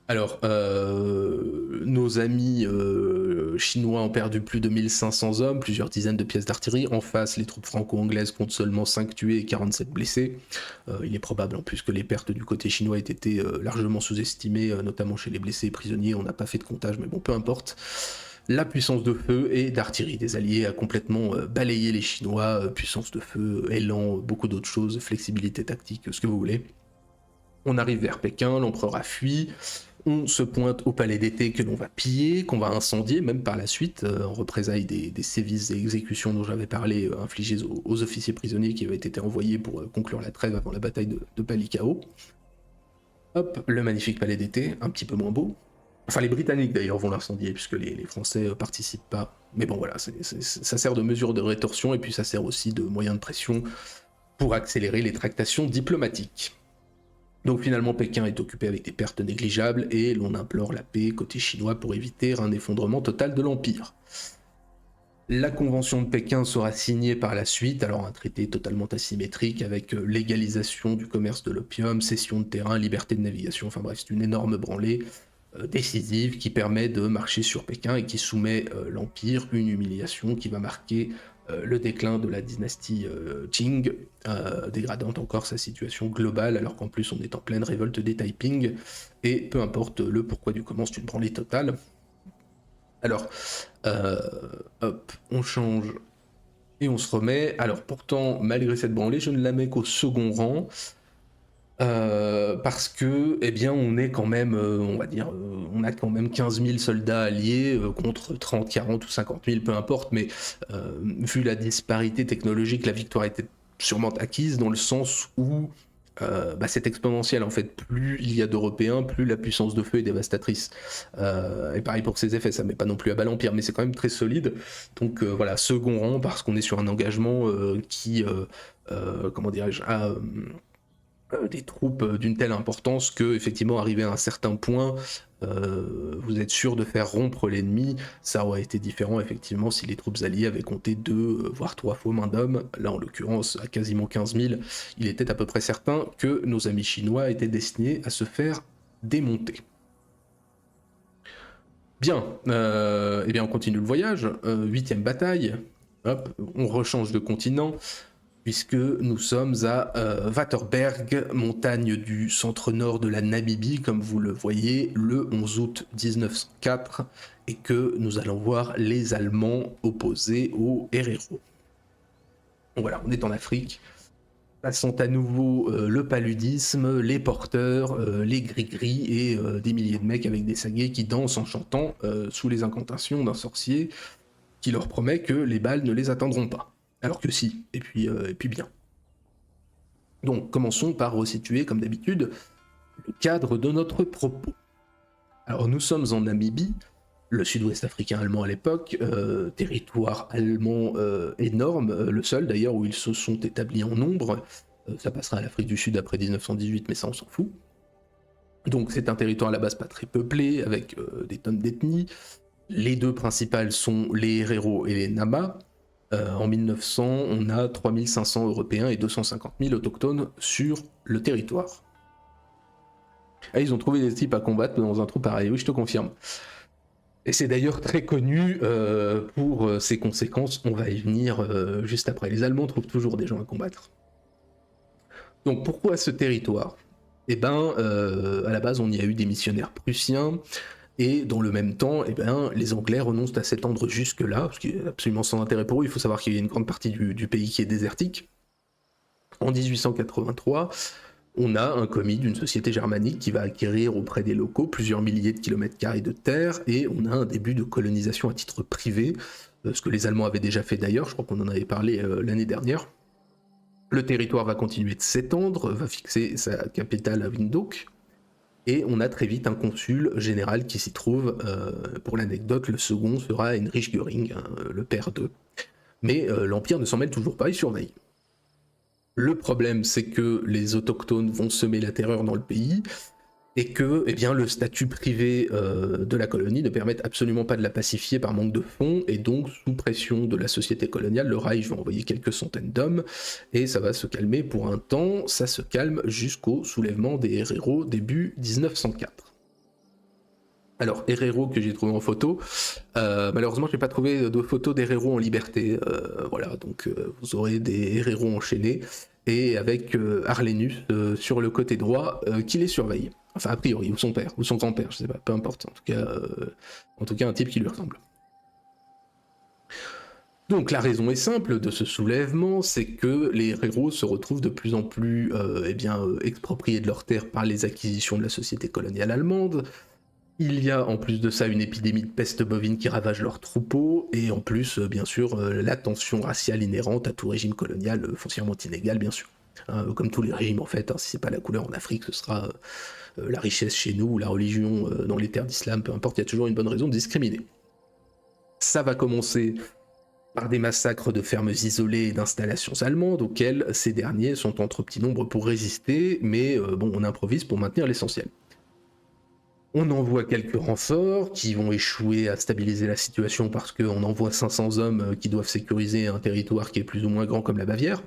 Alors, nos amis Chinois ont perdu plus de 1500 hommes, plusieurs dizaines de pièces d'artillerie. En face, les troupes franco-anglaises comptent seulement 5 tués et 47 blessés. Il est probable en plus que les pertes du côté chinois aient été largement sous-estimées, notamment chez les blessés et prisonniers. On n'a pas fait de comptage, mais bon, peu importe. La puissance de feu et d'artillerie des Alliés a complètement balayé les Chinois. Puissance de feu, élan, beaucoup d'autres choses, flexibilité tactique, ce que vous voulez. On arrive vers Pékin, l'empereur a fui. On se pointe au palais d'été que l'on va piller, qu'on va incendier, même par la suite, en représailles des sévices et exécutions dont j'avais parlé, infligés aux officiers prisonniers qui avaient été envoyés pour conclure la trêve avant la bataille de Palikao. Hop, le magnifique palais d'été, un petit peu moins beau. Enfin, les Britanniques d'ailleurs vont l'incendier, puisque les Français participent pas. Mais bon, voilà, ça sert de mesure de rétorsion, et puis ça sert aussi de moyen de pression pour accélérer les tractations diplomatiques. Donc finalement, Pékin est occupé avec des pertes négligeables, et l'on implore la paix côté chinois pour éviter un effondrement total de l'Empire. La convention de Pékin sera signée par la suite, alors un traité totalement asymétrique avec légalisation du commerce de l'opium, cession de terrain, liberté de navigation, enfin bref, c'est une énorme branlée décisive qui permet de marcher sur Pékin et qui soumet l'Empire, une humiliation qui va marquer le déclin de la dynastie Qing, dégradant encore sa situation globale, alors qu'en plus on est en pleine révolte des Taiping, et peu importe le pourquoi du comment, c'est une branlée totale. Alors, hop, on change et on se remet. Alors pourtant, malgré cette branlée, je ne la mets qu'au second rang, parce que, eh bien, on est quand même, on va dire, on a quand même 15 000 soldats alliés contre 30, 40 ou 50 000, peu importe, mais vu la disparité technologique, la victoire était sûrement acquise dans le sens où c'est exponentiel en fait. Plus il y a d'Européens, plus la puissance de feu est dévastatrice. Et pareil pour ses effets, ça met pas non plus à bas l'Empire, mais c'est quand même très solide. Donc voilà, second rang parce qu'on est sur un engagement qui, comment dirais-je, a des troupes d'une telle importance que, effectivement, arrivé à un certain point, vous êtes sûr de faire rompre l'ennemi. Ça aurait été différent, effectivement, si les troupes alliées avaient compté 2, voire 3 fois main d'homme. Là, en l'occurrence, à quasiment 15 000, il était à peu près certain que nos amis chinois étaient destinés à se faire démonter. Bien, eh bien on continue le voyage. 8e bataille. Hop, on rechange de continent, puisque nous sommes à Waterberg, montagne du centre-nord de la Namibie, comme vous le voyez, le 11 août 1904, et que nous allons voir les Allemands opposés aux Herero. Donc voilà, on est en Afrique. Passons à nouveau le paludisme, les porteurs, les gris-gris et des milliers de mecs avec des saguets qui dansent en chantant sous les incantations d'un sorcier qui leur promet que les balles ne les atteindront pas. Alors que si, et puis bien. Donc commençons par resituer, comme d'habitude, le cadre de notre propos. Alors nous sommes en Namibie, le sud-ouest africain allemand à l'époque, territoire allemand énorme, le seul d'ailleurs où ils se sont établis en nombre. Ça passera à l'Afrique du Sud après 1918, mais ça on s'en fout. Donc c'est un territoire à la base pas très peuplé, avec des tonnes d'ethnies. Les deux principales sont les Herero et les Nama. En 1900, on a 3500 Européens et 250 000 autochtones sur le territoire. Ah, ils ont trouvé des types à combattre dans un trou pareil, oui, je te confirme. Et c'est d'ailleurs très connu pour ses conséquences, on va y venir juste après. Les Allemands trouvent toujours des gens à combattre. Donc pourquoi ce territoire ? Eh ben, à la base, on y a eu des missionnaires prussiens, et dans le même temps, eh ben, les Anglais renoncent à s'étendre jusque-là, ce qui est absolument sans intérêt pour eux. Il faut savoir qu'il y a une grande partie du pays qui est désertique. En 1883, on a un commis d'une société germanique qui va acquérir auprès des locaux plusieurs milliers de kilomètres carrés de terre, et on a un début de colonisation à titre privé, ce que les Allemands avaient déjà fait d'ailleurs, je crois qu'on en avait parlé l'année dernière. Le territoire va continuer de s'étendre, va fixer sa capitale à Windhoek, et on a très vite un consul général qui s'y trouve. Pour l'anecdote, le second sera Heinrich Göring, le père d'eux. Mais l'Empire ne s'en mêle toujours pas, il surveille. Le problème, c'est que les autochtones vont semer la terreur dans le pays, et que eh bien, le statut privé de la colonie ne permet absolument pas de la pacifier par manque de fonds, et donc, sous pression de la société coloniale, le Reich va envoyer quelques centaines d'hommes, et ça va se calmer pour un temps. Ça se calme jusqu'au soulèvement des Herero début 1904. Alors, Herero que j'ai trouvé en photo, malheureusement j'ai pas trouvé de photo d'Herero en liberté, voilà, donc vous aurez des Herero enchaînés, et avec Arlenus sur le côté droit qui les surveille. Enfin a priori, ou son père, ou son grand-père, je sais pas, peu importe, en tout cas un type qui lui ressemble. Donc la raison est simple de ce soulèvement, c'est que les Herero se retrouvent de plus en plus expropriés de leurs terres par les acquisitions de la société coloniale allemande. Il y a en plus de ça une épidémie de peste bovine qui ravage leurs troupeaux, et en plus, bien sûr, la tension raciale inhérente à tout régime colonial foncièrement inégal, bien sûr. Hein, comme tous les régimes en fait, hein, si c'est pas la couleur en Afrique, ce sera la richesse chez nous, ou la religion dans les terres d'islam, peu importe, il y a toujours une bonne raison de discriminer. Ça va commencer par des massacres de fermes isolées et d'installations allemandes, auxquelles ces derniers sont en trop petit nombre pour résister, mais on improvise pour maintenir l'essentiel. On envoie quelques renforts qui vont échouer à stabiliser la situation parce qu'on envoie 500 hommes qui doivent sécuriser un territoire qui est plus ou moins grand comme la Bavière.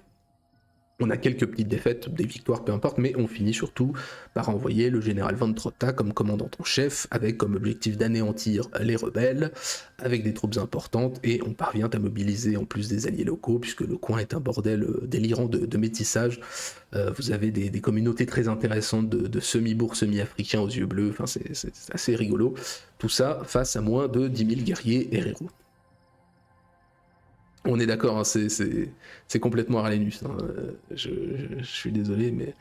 On a quelques petites défaites, des victoires, peu importe, mais on finit surtout par envoyer le général von Trotta comme commandant en chef, avec comme objectif d'anéantir les rebelles, avec des troupes importantes, et on parvient à mobiliser en plus des alliés locaux, puisque le coin est un bordel délirant de métissage. Vous avez des communautés très intéressantes de semi-bourgs, semi-africains aux yeux bleus, enfin c'est assez rigolo. Tout ça face à moins de 10 000 guerriers Herero. On est d'accord, hein, c'est complètement Arlenus. Hein. Je suis désolé, mais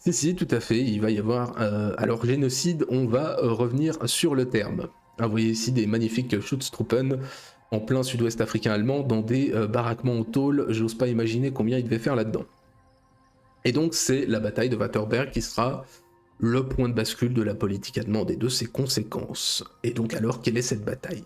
si, tout à fait. Il va y avoir. Alors, génocide, on va revenir sur le terme. Vous voyez ici des magnifiques Schutztruppen en plein sud-ouest africain allemand dans des baraquements en tôle. J'ose pas imaginer combien il devait faire là-dedans. Et donc, c'est la bataille de Waterberg qui sera le point de bascule de la politique allemande et de ses conséquences. Et donc, alors, quelle est cette bataille ?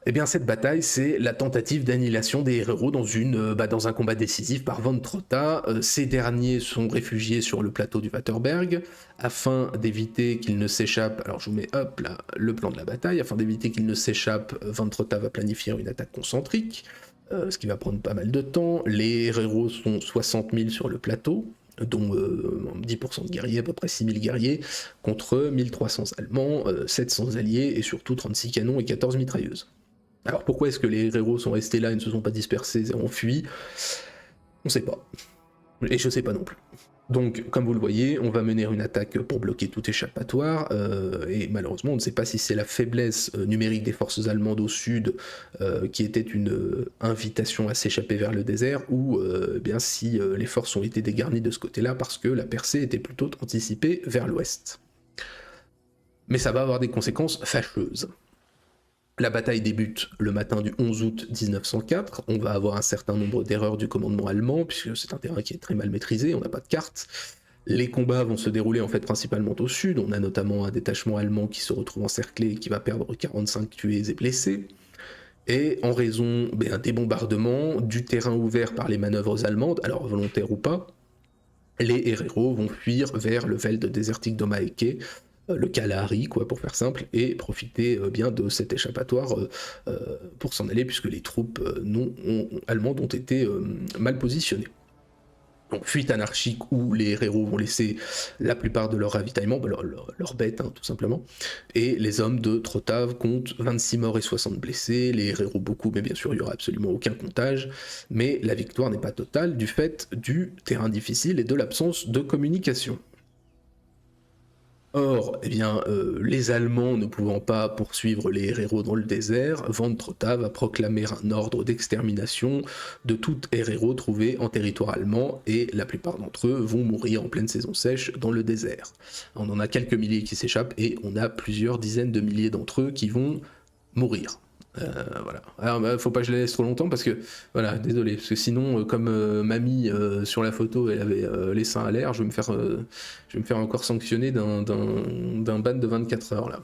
Eh bien, cette bataille, c'est la tentative d'annihilation des Herero dans un combat décisif par von Trotta. Ces derniers sont réfugiés sur le plateau du Waterberg afin d'éviter qu'ils ne s'échappent. Alors, je vous mets là, le plan de la bataille. Afin d'éviter qu'ils ne s'échappent, von Trotta va planifier une attaque concentrique, ce qui va prendre pas mal de temps. Les Herero sont 60 000 sur le plateau, dont 10% de guerriers, à peu près 6 000 guerriers, contre 1300 Allemands, 700 alliés et surtout 36 canons et 14 mitrailleuses. Alors pourquoi est-ce que les Herero sont restés là et ne se sont pas dispersés et ont fui ? On sait pas. Et je sais pas non plus. Donc, comme vous le voyez, on va mener une attaque pour bloquer tout échappatoire, et malheureusement, on ne sait pas si c'est la faiblesse numérique des forces allemandes au sud qui était une invitation à s'échapper vers le désert, ou bien si les forces ont été dégarnies de ce côté-là parce que la percée était plutôt anticipée vers l'ouest. Mais ça va avoir des conséquences fâcheuses. La bataille débute le matin du 11 août 1904, on va avoir un certain nombre d'erreurs du commandement allemand, puisque c'est un terrain qui est très mal maîtrisé, on n'a pas de carte. Les combats vont se dérouler en fait principalement au sud, on a notamment un détachement allemand qui se retrouve encerclé et qui va perdre 45 tués et blessés. Et en raison des bombardements, du terrain ouvert par les manœuvres allemandes, alors volontaires ou pas, les Herero vont fuir vers le Veld désertique d'Omaeke, le Kalahari, quoi, pour faire simple, et profiter bien de cet échappatoire pour s'en aller, puisque les troupes allemandes ont été mal positionnées. Donc fuite anarchique où les Herero vont laisser la plupart de leur ravitaillement, leurs bêtes tout simplement, et les hommes de Trotta comptent 26 morts et 60 blessés, les Herero beaucoup, mais bien sûr il n'y aura absolument aucun comptage, mais la victoire n'est pas totale du fait du terrain difficile et de l'absence de communication. Or, les Allemands ne pouvant pas poursuivre les Herero dans le désert, von Trotta va proclamer un ordre d'extermination de tout Herero trouvé en territoire allemand, et la plupart d'entre eux vont mourir en pleine saison sèche dans le désert. On en a quelques milliers qui s'échappent, et on a plusieurs dizaines de milliers d'entre eux qui vont mourir. Voilà. Alors, faut pas que je la laisse trop longtemps parce que, voilà, désolé, parce que sinon, comme mamie sur la photo, elle avait les seins à l'air, je vais me faire encore sanctionner d'un ban de 24 heures là.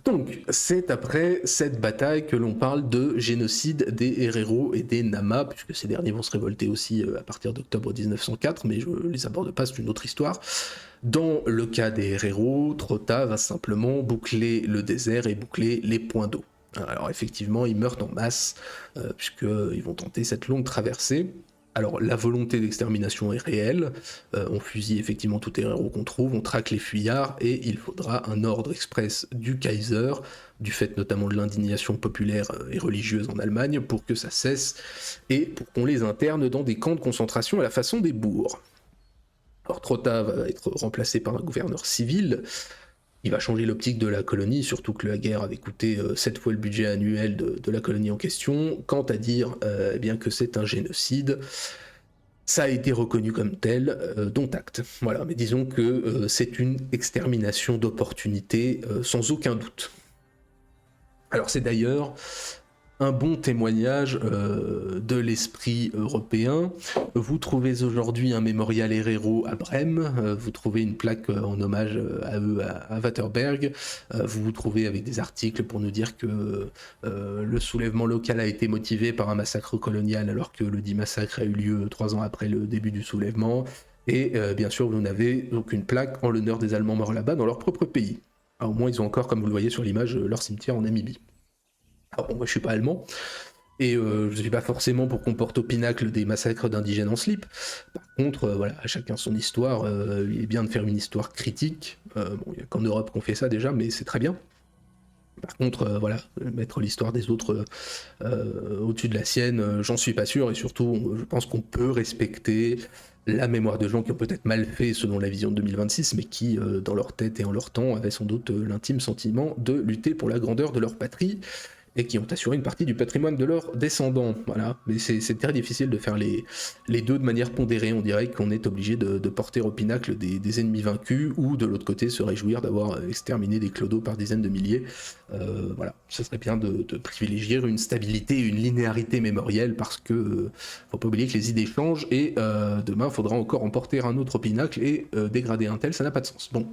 Donc, c'est après cette bataille que l'on parle de génocide des Herero et des Nama, puisque ces derniers vont se révolter aussi à partir d'octobre 1904, mais je les aborde pas, c'est une autre histoire. Dans le cas des Herero, Trotta va simplement boucler le désert et boucler les points d'eau. Alors effectivement, ils meurent en masse, puisqu'ils vont tenter cette longue traversée. Alors la volonté d'extermination est réelle, on fusille effectivement tous les héros qu'on trouve, on traque les fuyards, et il faudra un ordre express du Kaiser, du fait notamment de l'indignation populaire et religieuse en Allemagne, pour que ça cesse, et pour qu'on les interne dans des camps de concentration à la façon des bourgs. Alors Trotta va être remplacé par un gouverneur civil. Il va changer l'optique de la colonie, surtout que la guerre avait coûté 7 fois le budget annuel de la colonie en question. Quant à dire eh bien que c'est un génocide, ça a été reconnu comme tel, dont acte. Voilà, mais disons que c'est une extermination d'opportunité sans aucun doute. Alors c'est d'ailleurs un bon témoignage de l'esprit européen. Vous trouvez aujourd'hui un mémorial Herero à Brême, vous trouvez une plaque en hommage à eux à Waterberg, vous vous trouvez avec des articles pour nous dire que le soulèvement local a été motivé par un massacre colonial alors que le dit massacre a eu lieu 3 ans après le début du soulèvement, et bien sûr vous n'avez donc une plaque en l'honneur des Allemands morts là-bas dans leur propre pays. Alors, au moins ils ont encore, comme vous le voyez sur l'image, leur cimetière en Namibie. Alors bon, moi je suis pas allemand, et je suis pas forcément pour qu'on porte au pinacle des massacres d'indigènes en slip. Par contre, voilà, à chacun son histoire, il est bien de faire une histoire critique. Bon, il n'y a qu'en Europe qu'on fait ça déjà, mais c'est très bien. Par contre, voilà, mettre l'histoire des autres au-dessus de la sienne, j'en suis pas sûr, et surtout, je pense qu'on peut respecter la mémoire de gens qui ont peut-être mal fait selon la vision de 2026, mais qui, dans leur tête et en leur temps, avaient sans doute l'intime sentiment de lutter pour la grandeur de leur patrie, et qui ont assuré une partie du patrimoine de leurs descendants. Voilà. Mais c'est très difficile de faire les deux de manière pondérée. On dirait qu'on est obligé de porter au pinacle des ennemis vaincus, ou de l'autre côté se réjouir d'avoir exterminé des clodos par dizaines de milliers. Voilà, ce serait bien de privilégier une stabilité, une linéarité mémorielle, parce que faut pas oublier que les idées changent, et demain il faudra encore emporter un autre au pinacle, et dégrader un tel, ça n'a pas de sens. Bon,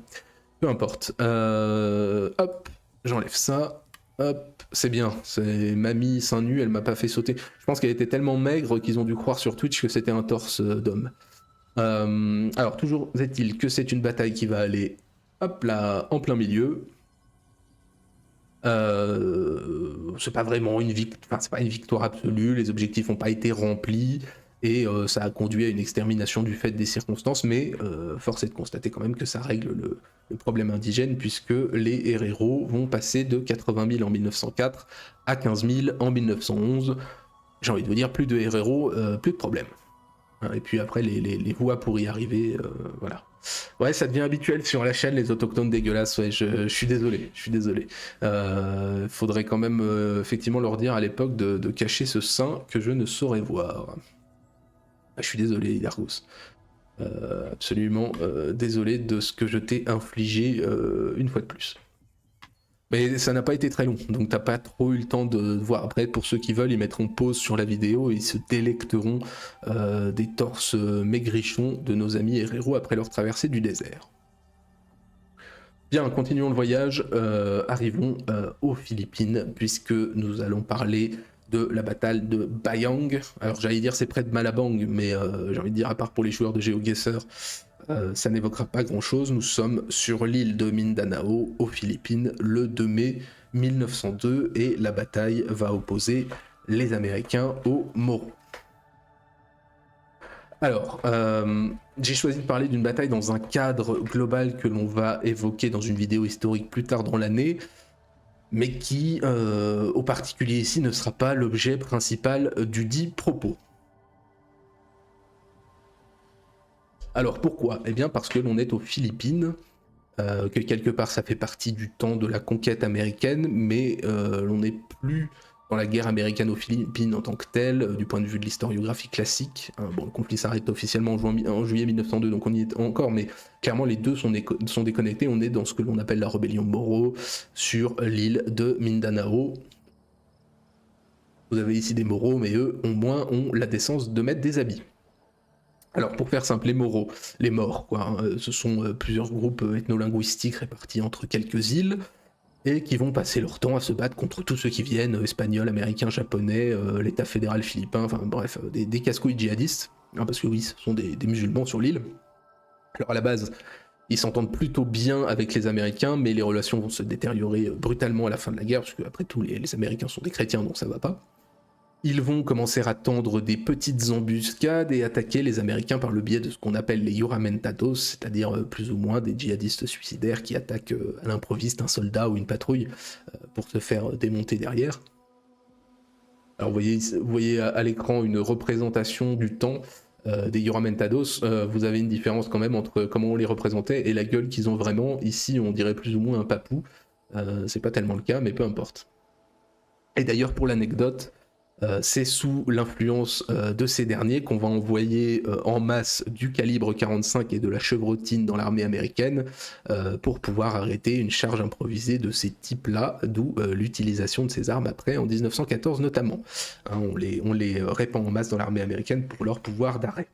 peu importe. Hop, j'enlève ça. Hop, c'est bien, c'est mamie seins nus, elle m'a pas fait sauter. Je pense qu'elle était tellement maigre qu'ils ont dû croire sur Twitch que c'était un torse d'homme. Alors, toujours est-il que c'est une bataille qui va aller, hop là, en plein milieu. C'est pas vraiment une victoire, enfin, c'est pas une victoire absolue, les objectifs n'ont pas été remplis, et ça a conduit à une extermination du fait des circonstances, mais force est de constater quand même que ça règle le problème indigène, puisque les héréros vont passer de 80 000 en 1904 à 15 000 en 1911. J'ai envie de vous dire, plus de héréros, plus de problème. Et puis après, les voies pour y arriver, voilà. Ouais, ça devient habituel sur la chaîne, les autochtones dégueulasses, ouais, je suis désolé, je suis désolé. Faudrait quand même effectivement leur dire à l'époque de cacher ce sein que je ne saurais voir. Ah, je suis désolé, Idargus. Absolument désolé de ce que je t'ai infligé une fois de plus. Mais ça n'a pas été très long, donc t'as pas trop eu le temps de voir. Après, pour ceux qui veulent, ils mettront pause sur la vidéo et ils se délecteront des torses maigrichons de nos amis héros après leur traversée du désert. Bien, continuons le voyage, arrivons aux Philippines, puisque nous allons parler de la bataille de Bayang. Alors j'allais dire c'est près de Malabang, mais j'ai envie de dire, à part pour les joueurs de GeoGuessr, ça n'évoquera pas grand chose. Nous sommes sur l'île de Mindanao, aux Philippines, le 2 mai 1902, et la bataille va opposer les Américains aux Moros. Alors, j'ai choisi de parler d'une bataille dans un cadre global que l'on va évoquer dans une vidéo historique plus tard dans l'année, mais qui, au particulier ici, ne sera pas l'objet principal du dit propos. Alors pourquoi ? Eh bien parce que l'on est aux Philippines, que quelque part ça fait partie du temps de la conquête américaine, mais l'on n'est plus dans la guerre américaine aux Philippines en tant que telle, du point de vue de l'historiographie classique. Bon, le conflit s'arrête officiellement en juillet 1902, donc on y est encore, mais clairement les deux sont déconnectés. On est dans ce que l'on appelle la rébellion Moro sur l'île de Mindanao. Vous avez ici des Moros, mais eux au moins ont la décence de mettre des habits. Alors pour faire simple, les Moros, les Morts, quoi, ce sont plusieurs groupes ethnolinguistiques répartis entre quelques îles, et qui vont passer leur temps à se battre contre tous ceux qui viennent, espagnols, américains, japonais, l'état fédéral philippin, enfin bref, des casse-couilles djihadistes, hein, parce que oui, ce sont des musulmans sur l'île. Alors à la base, ils s'entendent plutôt bien avec les Américains, mais les relations vont se détériorer brutalement à la fin de la guerre, parce qu'après tout, les Américains sont des chrétiens, donc ça va pas. Ils vont commencer à tendre des petites embuscades et attaquer les Américains par le biais de ce qu'on appelle les juramentados, c'est-à-dire plus ou moins des djihadistes suicidaires qui attaquent à l'improviste un soldat ou une patrouille pour se faire démonter derrière. Alors vous voyez à l'écran une représentation du temps des juramentados. Vous avez une différence quand même entre comment on les représentait et la gueule qu'ils ont vraiment. Ici, on dirait plus ou moins un papou. C'est pas tellement le cas, mais peu importe. Et d'ailleurs, pour l'anecdote, c'est sous l'influence de ces derniers qu'on va envoyer en masse du calibre 45 et de la chevrotine dans l'armée américaine pour pouvoir arrêter une charge improvisée de ces types-là, d'où l'utilisation de ces armes après, en 1914 notamment. Hein, on les répand en masse dans l'armée américaine pour leur pouvoir d'arrêt.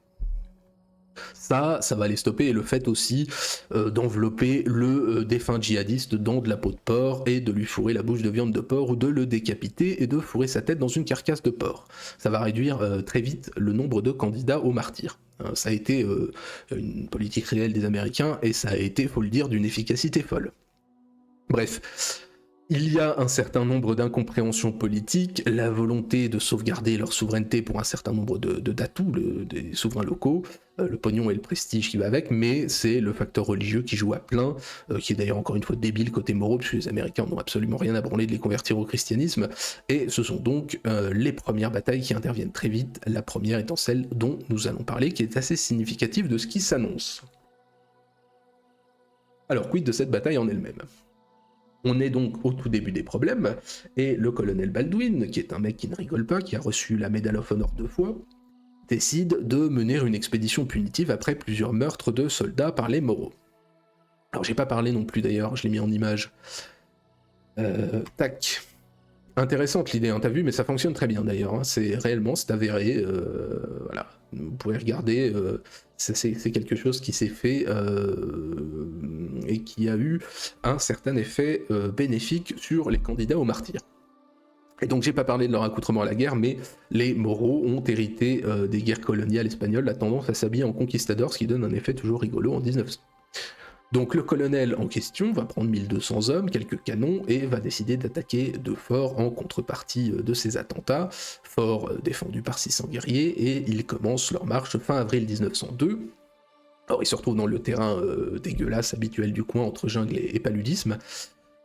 Ça va les stopper, et le fait aussi d'envelopper le défunt djihadiste dans de la peau de porc et de lui fourrer la bouche de viande de porc ou de le décapiter et de fourrer sa tête dans une carcasse de porc. Ça va réduire très vite le nombre de candidats au martyr. Ça a été une politique réelle des Américains et ça a été, faut le dire, d'une efficacité folle. Bref. Il y a un certain nombre d'incompréhensions politiques, la volonté de sauvegarder leur souveraineté pour un certain nombre d'atouts, des souverains locaux, le pognon et le prestige qui va avec, mais c'est le facteur religieux qui joue à plein, qui est d'ailleurs encore une fois débile côté moraux, puisque les Américains n'ont absolument rien à branler de les convertir au christianisme, et ce sont donc les premières batailles qui interviennent très vite, la première étant celle dont nous allons parler, qui est assez significative de ce qui s'annonce. Alors, quid de cette bataille en elle-même ? On est donc au tout début des problèmes, et le colonel Baldwin, qui est un mec qui ne rigole pas, qui a reçu la Medal of Honor 2 fois, décide de mener une expédition punitive après plusieurs meurtres de soldats par les Moros. Alors j'ai pas parlé non plus d'ailleurs, je l'ai mis en image. Tac. Intéressante l'idée, hein, t'as vu, mais ça fonctionne très bien d'ailleurs, hein. C'est avéré, voilà, vous pouvez regarder, c'est quelque chose qui s'est fait et qui a eu un certain effet bénéfique sur les candidats au martyr. Et donc j'ai pas parlé de leur accoutrement à la guerre, mais les Moros ont hérité des guerres coloniales espagnoles, la tendance à s'habiller en conquistadors, ce qui donne un effet toujours rigolo en 1900. Donc le colonel en question va prendre 1200 hommes, quelques canons, et va décider d'attaquer deux forts en contrepartie de ces attentats, forts défendus par 600 guerriers, et ils commencent leur marche fin avril 1902. Alors ils se retrouvent dans le terrain dégueulasse habituel du coin entre jungle et paludisme,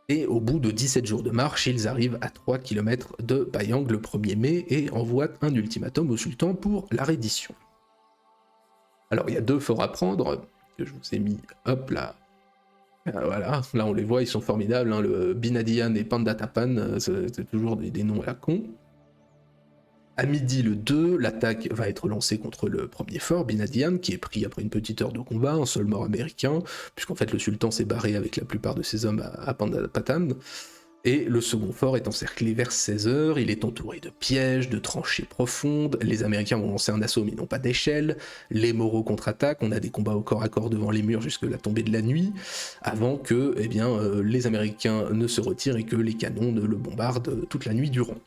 et au bout de 17 jours de marche, ils arrivent à 3 km de Bayang le 1er mai et envoient un ultimatum au sultan pour la reddition. Alors il y a deux forts à prendre, que je vous ai mis, hop là, voilà, là on les voit, ils sont formidables, hein, le Binadian et Pandatapan, c'est toujours des noms à la con. À midi le 2, l'attaque va être lancée contre le premier fort, Binadian, qui est pris après une petite heure de combat, un seul mort américain, puisqu'en fait le sultan s'est barré avec la plupart de ses hommes à Pandapatan. Et le second fort est encerclé vers 16h, il est entouré de pièges, de tranchées profondes, les Américains vont lancer un assaut mais ils n'ont pas d'échelle, les Moros contre-attaquent, on a des combats au corps à corps devant les murs jusqu'à la tombée de la nuit, avant que les Américains ne se retirent et que les canons ne le bombardent toute la nuit durant.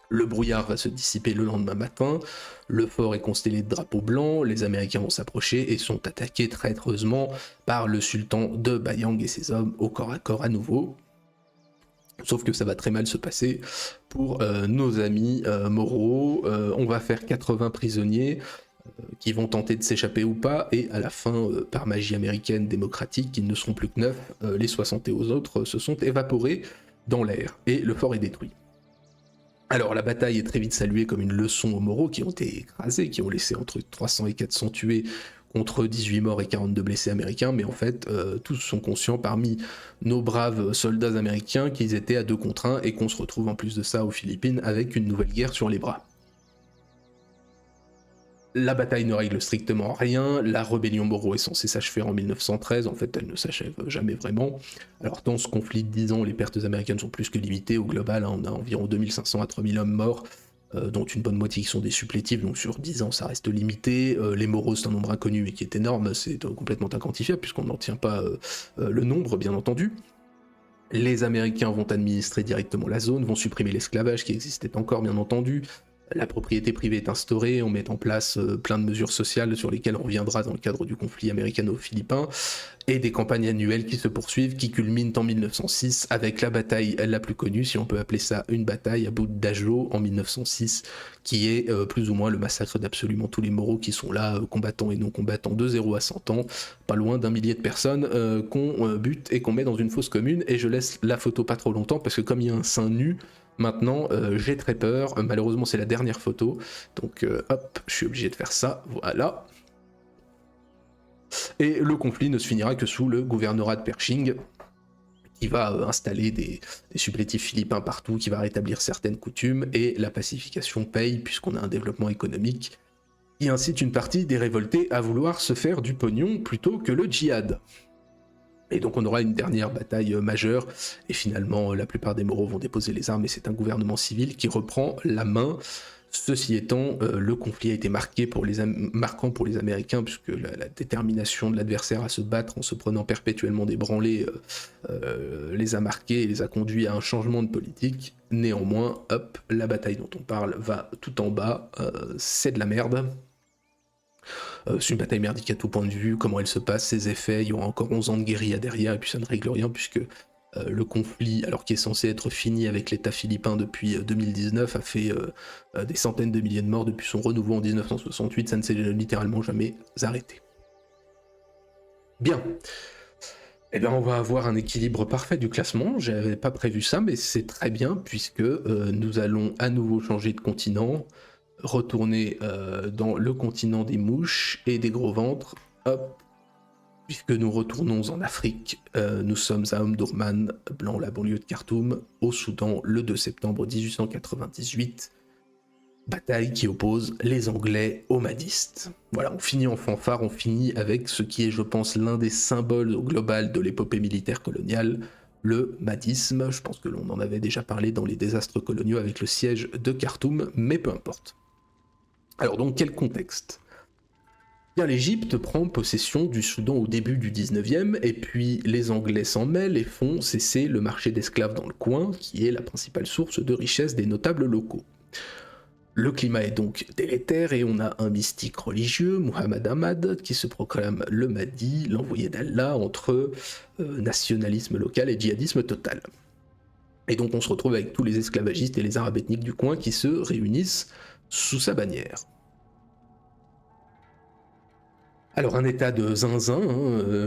Le brouillard va se dissiper le lendemain matin, le fort est constellé de drapeaux blancs, les Américains vont s'approcher et sont attaqués traîtreusement par le sultan de Bayang et ses hommes au corps à corps à nouveau. Sauf que ça va très mal se passer pour nos amis Moros. On va faire 80 prisonniers qui vont tenter de s'échapper ou pas, et à la fin, par magie américaine démocratique, ils ne seront plus que 9, les 71 autres se sont évaporés dans l'air, et le fort est détruit. Alors la bataille est très vite saluée comme une leçon aux Moros qui ont été écrasés, qui ont laissé entre 300 et 400 tués contre 18 morts et 42 blessés américains, mais en fait, tous sont conscients parmi nos braves soldats américains qu'ils étaient à 2 contre 1 et qu'on se retrouve en plus de ça aux Philippines avec une nouvelle guerre sur les bras. La bataille ne règle strictement rien, la rébellion Moro est censée s'achever en 1913, en fait elle ne s'achève jamais vraiment. Alors dans ce conflit de 10 ans, les pertes américaines sont plus que limitées, au global on a environ 2500 à 3000 hommes morts, dont une bonne moitié qui sont des supplétifs, donc sur 10 ans ça reste limité. Les Moros c'est un nombre inconnu mais qui est énorme, c'est complètement inquantifiable puisqu'on n'en tient pas le nombre bien entendu. Les Américains vont administrer directement la zone, vont supprimer l'esclavage qui existait encore bien entendu, La propriété privée est instaurée, on met en place plein de mesures sociales sur lesquelles on reviendra dans le cadre du conflit américano-philippin, et des campagnes annuelles qui se poursuivent, qui culminent en 1906 avec la bataille la plus connue, si on peut appeler ça une bataille, à Budajo en 1906, qui est plus ou moins le massacre d'absolument tous les Moros qui sont là, combattants et non combattants, de 0 à 100 ans, pas loin d'1 millier de personnes qu'on bute et qu'on met dans une fosse commune. Et je laisse la photo pas trop longtemps, parce que comme il y a un sein nu, maintenant, j'ai très peur. Malheureusement, c'est la dernière photo. Donc, hop, je suis obligé de faire ça. Voilà. Et le conflit ne se finira que sous le gouvernorat de Pershing, qui va installer des supplétifs philippins partout, qui va rétablir certaines coutumes, et la pacification paye, puisqu'on a un développement économique qui incite une partie des révoltés à vouloir se faire du pognon plutôt que le djihad. Et donc on aura une dernière bataille majeure, et finalement la plupart des Moros vont déposer les armes, et c'est un gouvernement civil qui reprend la main. Ceci étant, le conflit a été marquant pour les Américains, puisque la détermination de l'adversaire à se battre en se prenant perpétuellement des branlées les a marqués et les a conduits à un changement de politique. Néanmoins, hop, la bataille dont on parle va tout en bas, c'est de la merde. C'est une bataille merdique à tout point de vue, comment elle se passe, ses effets, il y aura encore 11 ans de guérilla derrière, et puis ça ne règle rien, puisque le conflit, alors qu'il est censé être fini avec l'État philippin depuis 2019, a fait des centaines de milliers de morts depuis son renouveau en 1968, ça ne s'est littéralement jamais arrêté. Bien. Eh bien, on va avoir un équilibre parfait du classement, j'avais pas prévu ça, mais c'est très bien, puisque nous allons à nouveau changer de continent, retourner dans le continent des mouches et des gros ventres, hop, puisque nous retournons en Afrique. Nous sommes à Omdurman, dans la banlieue de Khartoum, au Soudan, le 2 septembre 1898, bataille qui oppose les Anglais aux Mahdistes. Voilà, on finit en fanfare, on finit avec ce qui est, je pense, l'un des symboles global de l'épopée militaire coloniale, le mahdisme. Je pense que l'on en avait déjà parlé dans les désastres coloniaux avec le siège de Khartoum, mais peu importe. Alors donc, quel contexte ? Bien, l'Égypte prend possession du Soudan au début du 19e, et puis les Anglais s'en mêlent et font cesser le marché d'esclaves dans le coin, qui est la principale source de richesse des notables locaux. Le climat est donc délétère, et on a un mystique religieux, Muhammad Ahmad, qui se proclame le Mahdi, l'envoyé d'Allah, entre nationalisme local et djihadisme total. Et donc on se retrouve avec tous les esclavagistes et les arabes ethniques du coin qui se réunissent sous sa bannière. Alors un état de zinzin,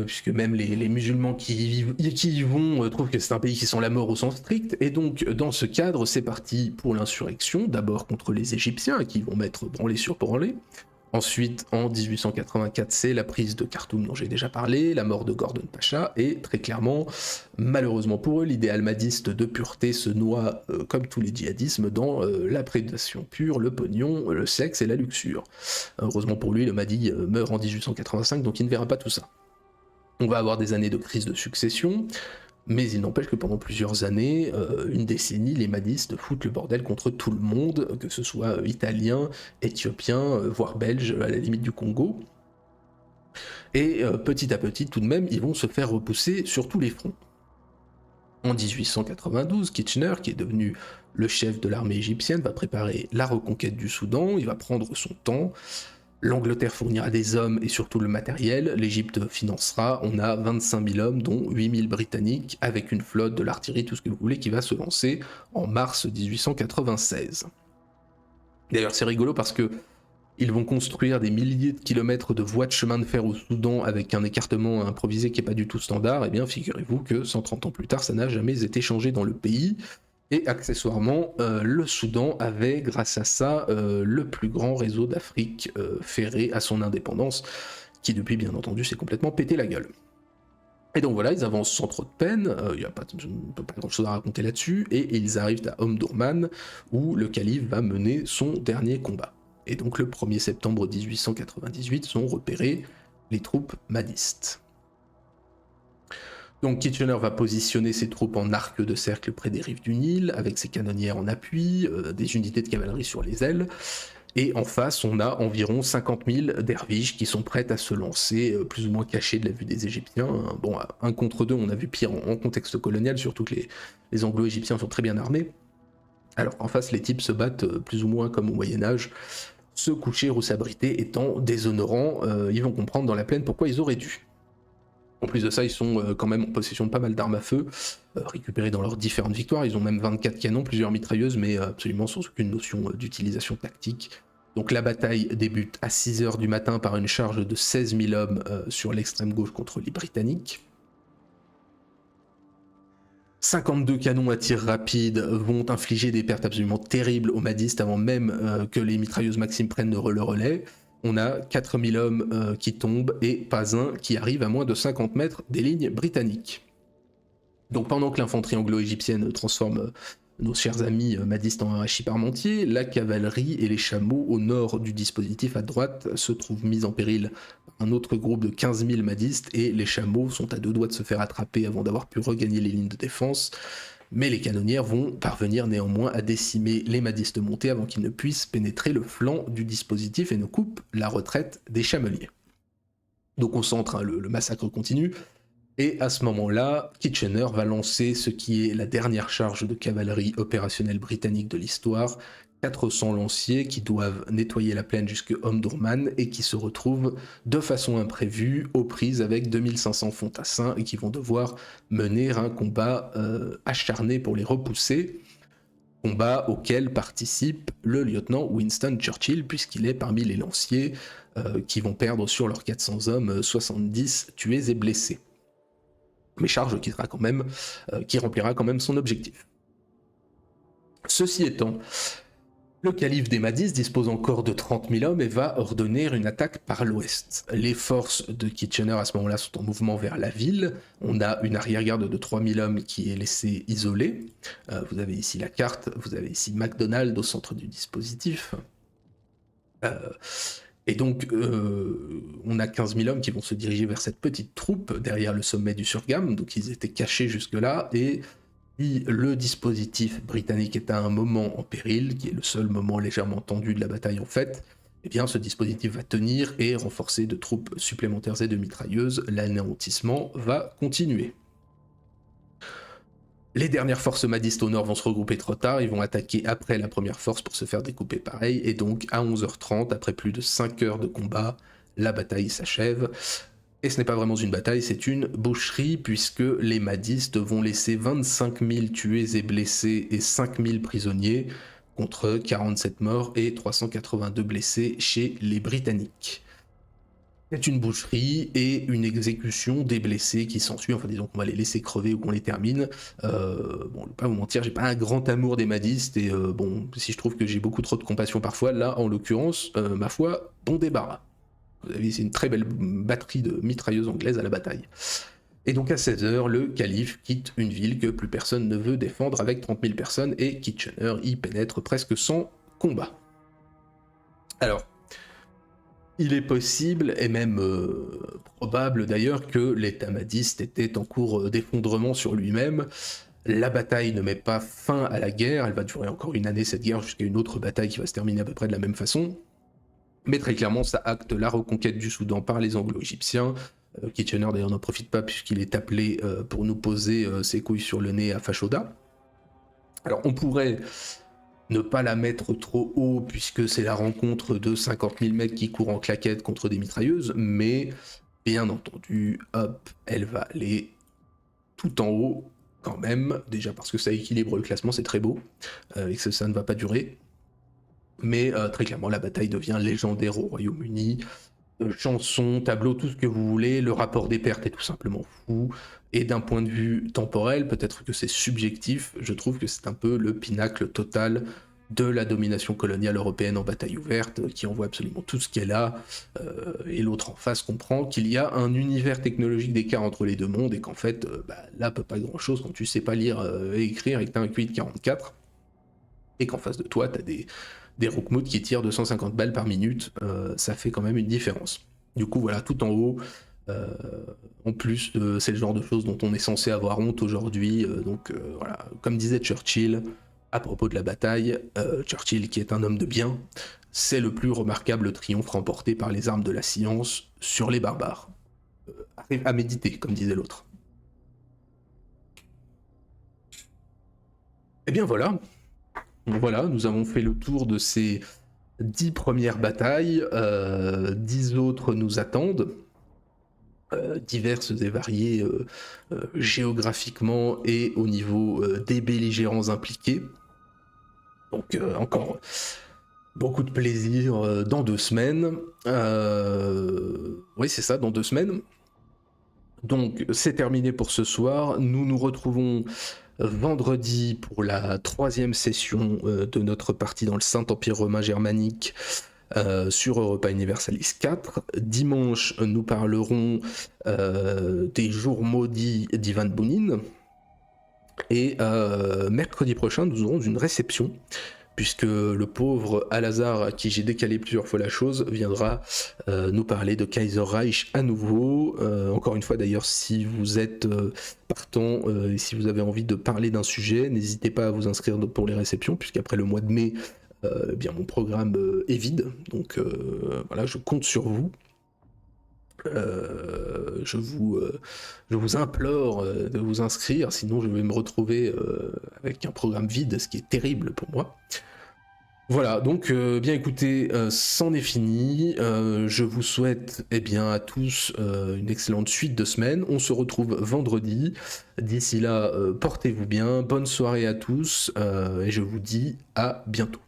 puisque même les musulmans qui y vont trouvent que c'est un pays qui sent la mort au sens strict, et donc dans ce cadre c'est parti pour l'insurrection, d'abord contre les Égyptiens qui vont mettre branlée sur branlée. Ensuite, en 1884, c'est la prise de Khartoum dont j'ai déjà parlé, la mort de Gordon Pacha, et très clairement, malheureusement pour eux, l'idéal mahdiste de pureté se noie, comme tous les djihadismes, dans la prédation pure, le pognon, le sexe et la luxure. Heureusement pour lui, le Mahdi meurt en 1885, donc il ne verra pas tout ça. On va avoir des années de crise de succession, mais il n'empêche que pendant plusieurs années, une décennie, les mahdistes foutent le bordel contre tout le monde, que ce soit italien, éthiopien, voire belge, à la limite du Congo. Et petit à petit, tout de même, ils vont se faire repousser sur tous les fronts. En 1892, Kitchener, qui est devenu le chef de l'armée égyptienne, va préparer la reconquête du Soudan, il va prendre son temps. L'Angleterre fournira des hommes et surtout le matériel, l'Égypte financera, on a 25 000 hommes, dont 8 000 britanniques, avec une flotte, de l'artillerie, tout ce que vous voulez, qui va se lancer en mars 1896. D'ailleurs, c'est rigolo parce que ils vont construire des milliers de kilomètres de voies de chemin de fer au Soudan avec un écartement improvisé qui n'est pas du tout standard. Et bien, figurez-vous que 130 ans plus tard, ça n'a jamais été changé dans le pays. Et accessoirement, le Soudan avait, grâce à ça, le plus grand réseau d'Afrique ferré à son indépendance, qui depuis, bien entendu, s'est complètement pété la gueule. Et donc voilà, ils avancent sans trop de peine, il n'y a pas grand-chose à raconter là-dessus, et ils arrivent à Omdurman, où le calife va mener son dernier combat. Et donc le 1er septembre 1898 sont repérées les troupes mahdistes. Donc Kitchener va positionner ses troupes en arc de cercle près des rives du Nil, avec ses canonnières en appui, des unités de cavalerie sur les ailes, et en face on a environ 50 000 derviches qui sont prêtes à se lancer, plus ou moins cachés de la vue des Égyptiens. Bon, un contre deux, on a vu pire en contexte colonial, surtout que les Anglo-Égyptiens sont très bien armés. Alors en face, les types se battent plus ou moins comme au Moyen-Âge, se coucher ou s'abriter étant déshonorant. Ils vont comprendre dans la plaine pourquoi ils auraient dû. En plus de ça, ils sont quand même en possession de pas mal d'armes à feu, récupérées dans leurs différentes victoires. Ils ont même 24 canons, plusieurs mitrailleuses, mais absolument sans aucune notion d'utilisation tactique. Donc la bataille débute à 6h du matin par une charge de 16 000 hommes sur l'extrême gauche contre les Britanniques. 52 canons à tir rapide vont infliger des pertes absolument terribles aux madistes avant même que les mitrailleuses Maxim prennent le relais. On a 4000 hommes qui tombent et pas un qui arrive à moins de 50 mètres des lignes britanniques. Donc pendant que l'infanterie anglo-égyptienne transforme nos chers amis madistes en hachis parmentier, la cavalerie et les chameaux au nord du dispositif à droite se trouvent mis en péril par un autre groupe de 15 000 madistes et les chameaux sont à 2 doigts de se faire attraper avant d'avoir pu regagner les lignes de défense. Mais les canonnières vont parvenir néanmoins à décimer les madistes montés avant qu'ils ne puissent pénétrer le flanc du dispositif et ne coupent la retraite des chameliers. Donc au centre, le massacre continue. Et à ce moment-là, Kitchener va lancer ce qui est la dernière charge de cavalerie opérationnelle britannique de l'histoire, 400 lanciers qui doivent nettoyer la plaine jusqu'à Omdurman et qui se retrouvent de façon imprévue aux prises avec 2500 fantassins et qui vont devoir mener un combat acharné pour les repousser, combat auquel participe le lieutenant Winston Churchill puisqu'il est parmi les lanciers qui vont perdre sur leurs 400 hommes 70 tués et blessés. Mais charge qui remplira quand même son objectif. Ceci étant, le calife des Mahdis dispose encore de 30 000 hommes et va ordonner une attaque par l'ouest. Les forces de Kitchener à ce moment-là sont en mouvement vers la ville. On a une arrière-garde de 3 000 hommes qui est laissée isolée. Vous avez ici la carte, vous avez ici MacDonald au centre du dispositif. Et donc, on a 15 000 hommes qui vont se diriger vers cette petite troupe derrière le sommet du Surgham, donc ils étaient cachés jusque-là, et si le dispositif britannique est à un moment en péril, qui est le seul moment légèrement tendu de la bataille en fait, eh bien ce dispositif va tenir et renforcé de troupes supplémentaires et de mitrailleuses, l'anéantissement va continuer. Les dernières forces mahdistes au nord vont se regrouper trop tard, ils vont attaquer après la première force pour se faire découper pareil, et donc à 11h30, après plus de 5 heures de combat, la bataille s'achève. Et ce n'est pas vraiment une bataille, c'est une boucherie, puisque les mahdistes vont laisser 25 000 tués et blessés et 5 000 prisonniers, contre 47 morts et 382 blessés chez les Britanniques. C'est une boucherie et une exécution des blessés qui s'ensuit, enfin disons qu'on va les laisser crever ou qu'on les termine. Bon, je ne vais pas vous mentir, j'ai pas un grand amour des mahdistes et bon, si je trouve que j'ai beaucoup trop de compassion parfois, là en l'occurrence, ma foi, bon débarras. Vous avez ici une très belle batterie de mitrailleuses anglaises à la bataille. Et donc à 16h, le calife quitte une ville que plus personne ne veut défendre avec 30 000 personnes et Kitchener y pénètre presque sans combat. Alors, il est possible, et même probable d'ailleurs, que l'État mahdiste était en cours d'effondrement sur lui-même. La bataille ne met pas fin à la guerre, elle va durer encore une année cette guerre jusqu'à une autre bataille qui va se terminer à peu près de la même façon. Mais très clairement, ça acte la reconquête du Soudan par les Anglo-Égyptiens. Kitchener d'ailleurs n'en profite pas puisqu'il est appelé pour nous poser ses couilles sur le nez à Fashoda. Alors on pourrait ne pas la mettre trop haut puisque c'est la rencontre de 50 000 mecs qui courent en claquette contre des mitrailleuses, mais bien entendu, hop, elle va aller tout en haut quand même, déjà parce que ça équilibre le classement, c'est très beau, et que ça ne va pas durer. Mais très clairement, la bataille devient légendaire au Royaume-Uni. Chansons, tableaux, tout ce que vous voulez, le rapport des pertes est tout simplement fou. Et d'un point de vue temporel, peut-être que c'est subjectif, je trouve que c'est un peu le pinacle total de la domination coloniale européenne en bataille ouverte, qui envoie absolument tout ce qu'elle a, et l'autre en face comprend qu'il y a un univers technologique d'écart entre les deux mondes, et qu'en fait, là, peut pas grand-chose quand tu sais pas lire et écrire et que t'as un QI de 44, et qu'en face de toi, t'as des Roukmout qui tirent 250 balles par minute, ça fait quand même une différence. Du coup, voilà, tout en haut, en plus, c'est le genre de choses dont on est censé avoir honte aujourd'hui, donc voilà, comme disait Churchill, à propos de la bataille, Churchill qui est un homme de bien, c'est le plus remarquable triomphe remporté par les armes de la science sur les barbares. À méditer, comme disait l'autre. Et bien voilà, Voilà, nous avons fait le tour de ces 10 premières batailles, 10 autres nous attendent, diverses et variées géographiquement et au niveau des belligérants impliqués. Donc encore beaucoup de plaisir dans 2 semaines. Oui, c'est ça, dans 2 semaines. Donc c'est terminé pour ce soir. Nous nous retrouvons vendredi pour la 3e session de notre partie dans le Saint-Empire romain germanique sur Europa Universalis 4. Dimanche, nous parlerons des jours maudits d'Ivan Bounin. Et mercredi prochain, nous aurons une réception, puisque le pauvre Alazar, à qui j'ai décalé plusieurs fois la chose, viendra nous parler de Kaiser Reich à nouveau. Encore une fois d'ailleurs, si vous êtes partant et si vous avez envie de parler d'un sujet, n'hésitez pas à vous inscrire pour les réceptions, puisqu'après le mois de mai, eh bien, mon programme est vide. Donc voilà, je compte sur vous. Je vous implore de vous inscrire, sinon je vais me retrouver avec un programme vide, ce qui est terrible pour moi. Voilà, donc bien écoutez, c'en est fini. Je vous souhaite bien à tous une excellente suite de semaine. On se retrouve vendredi. D'ici là, portez-vous bien. Bonne soirée à tous et je vous dis à bientôt.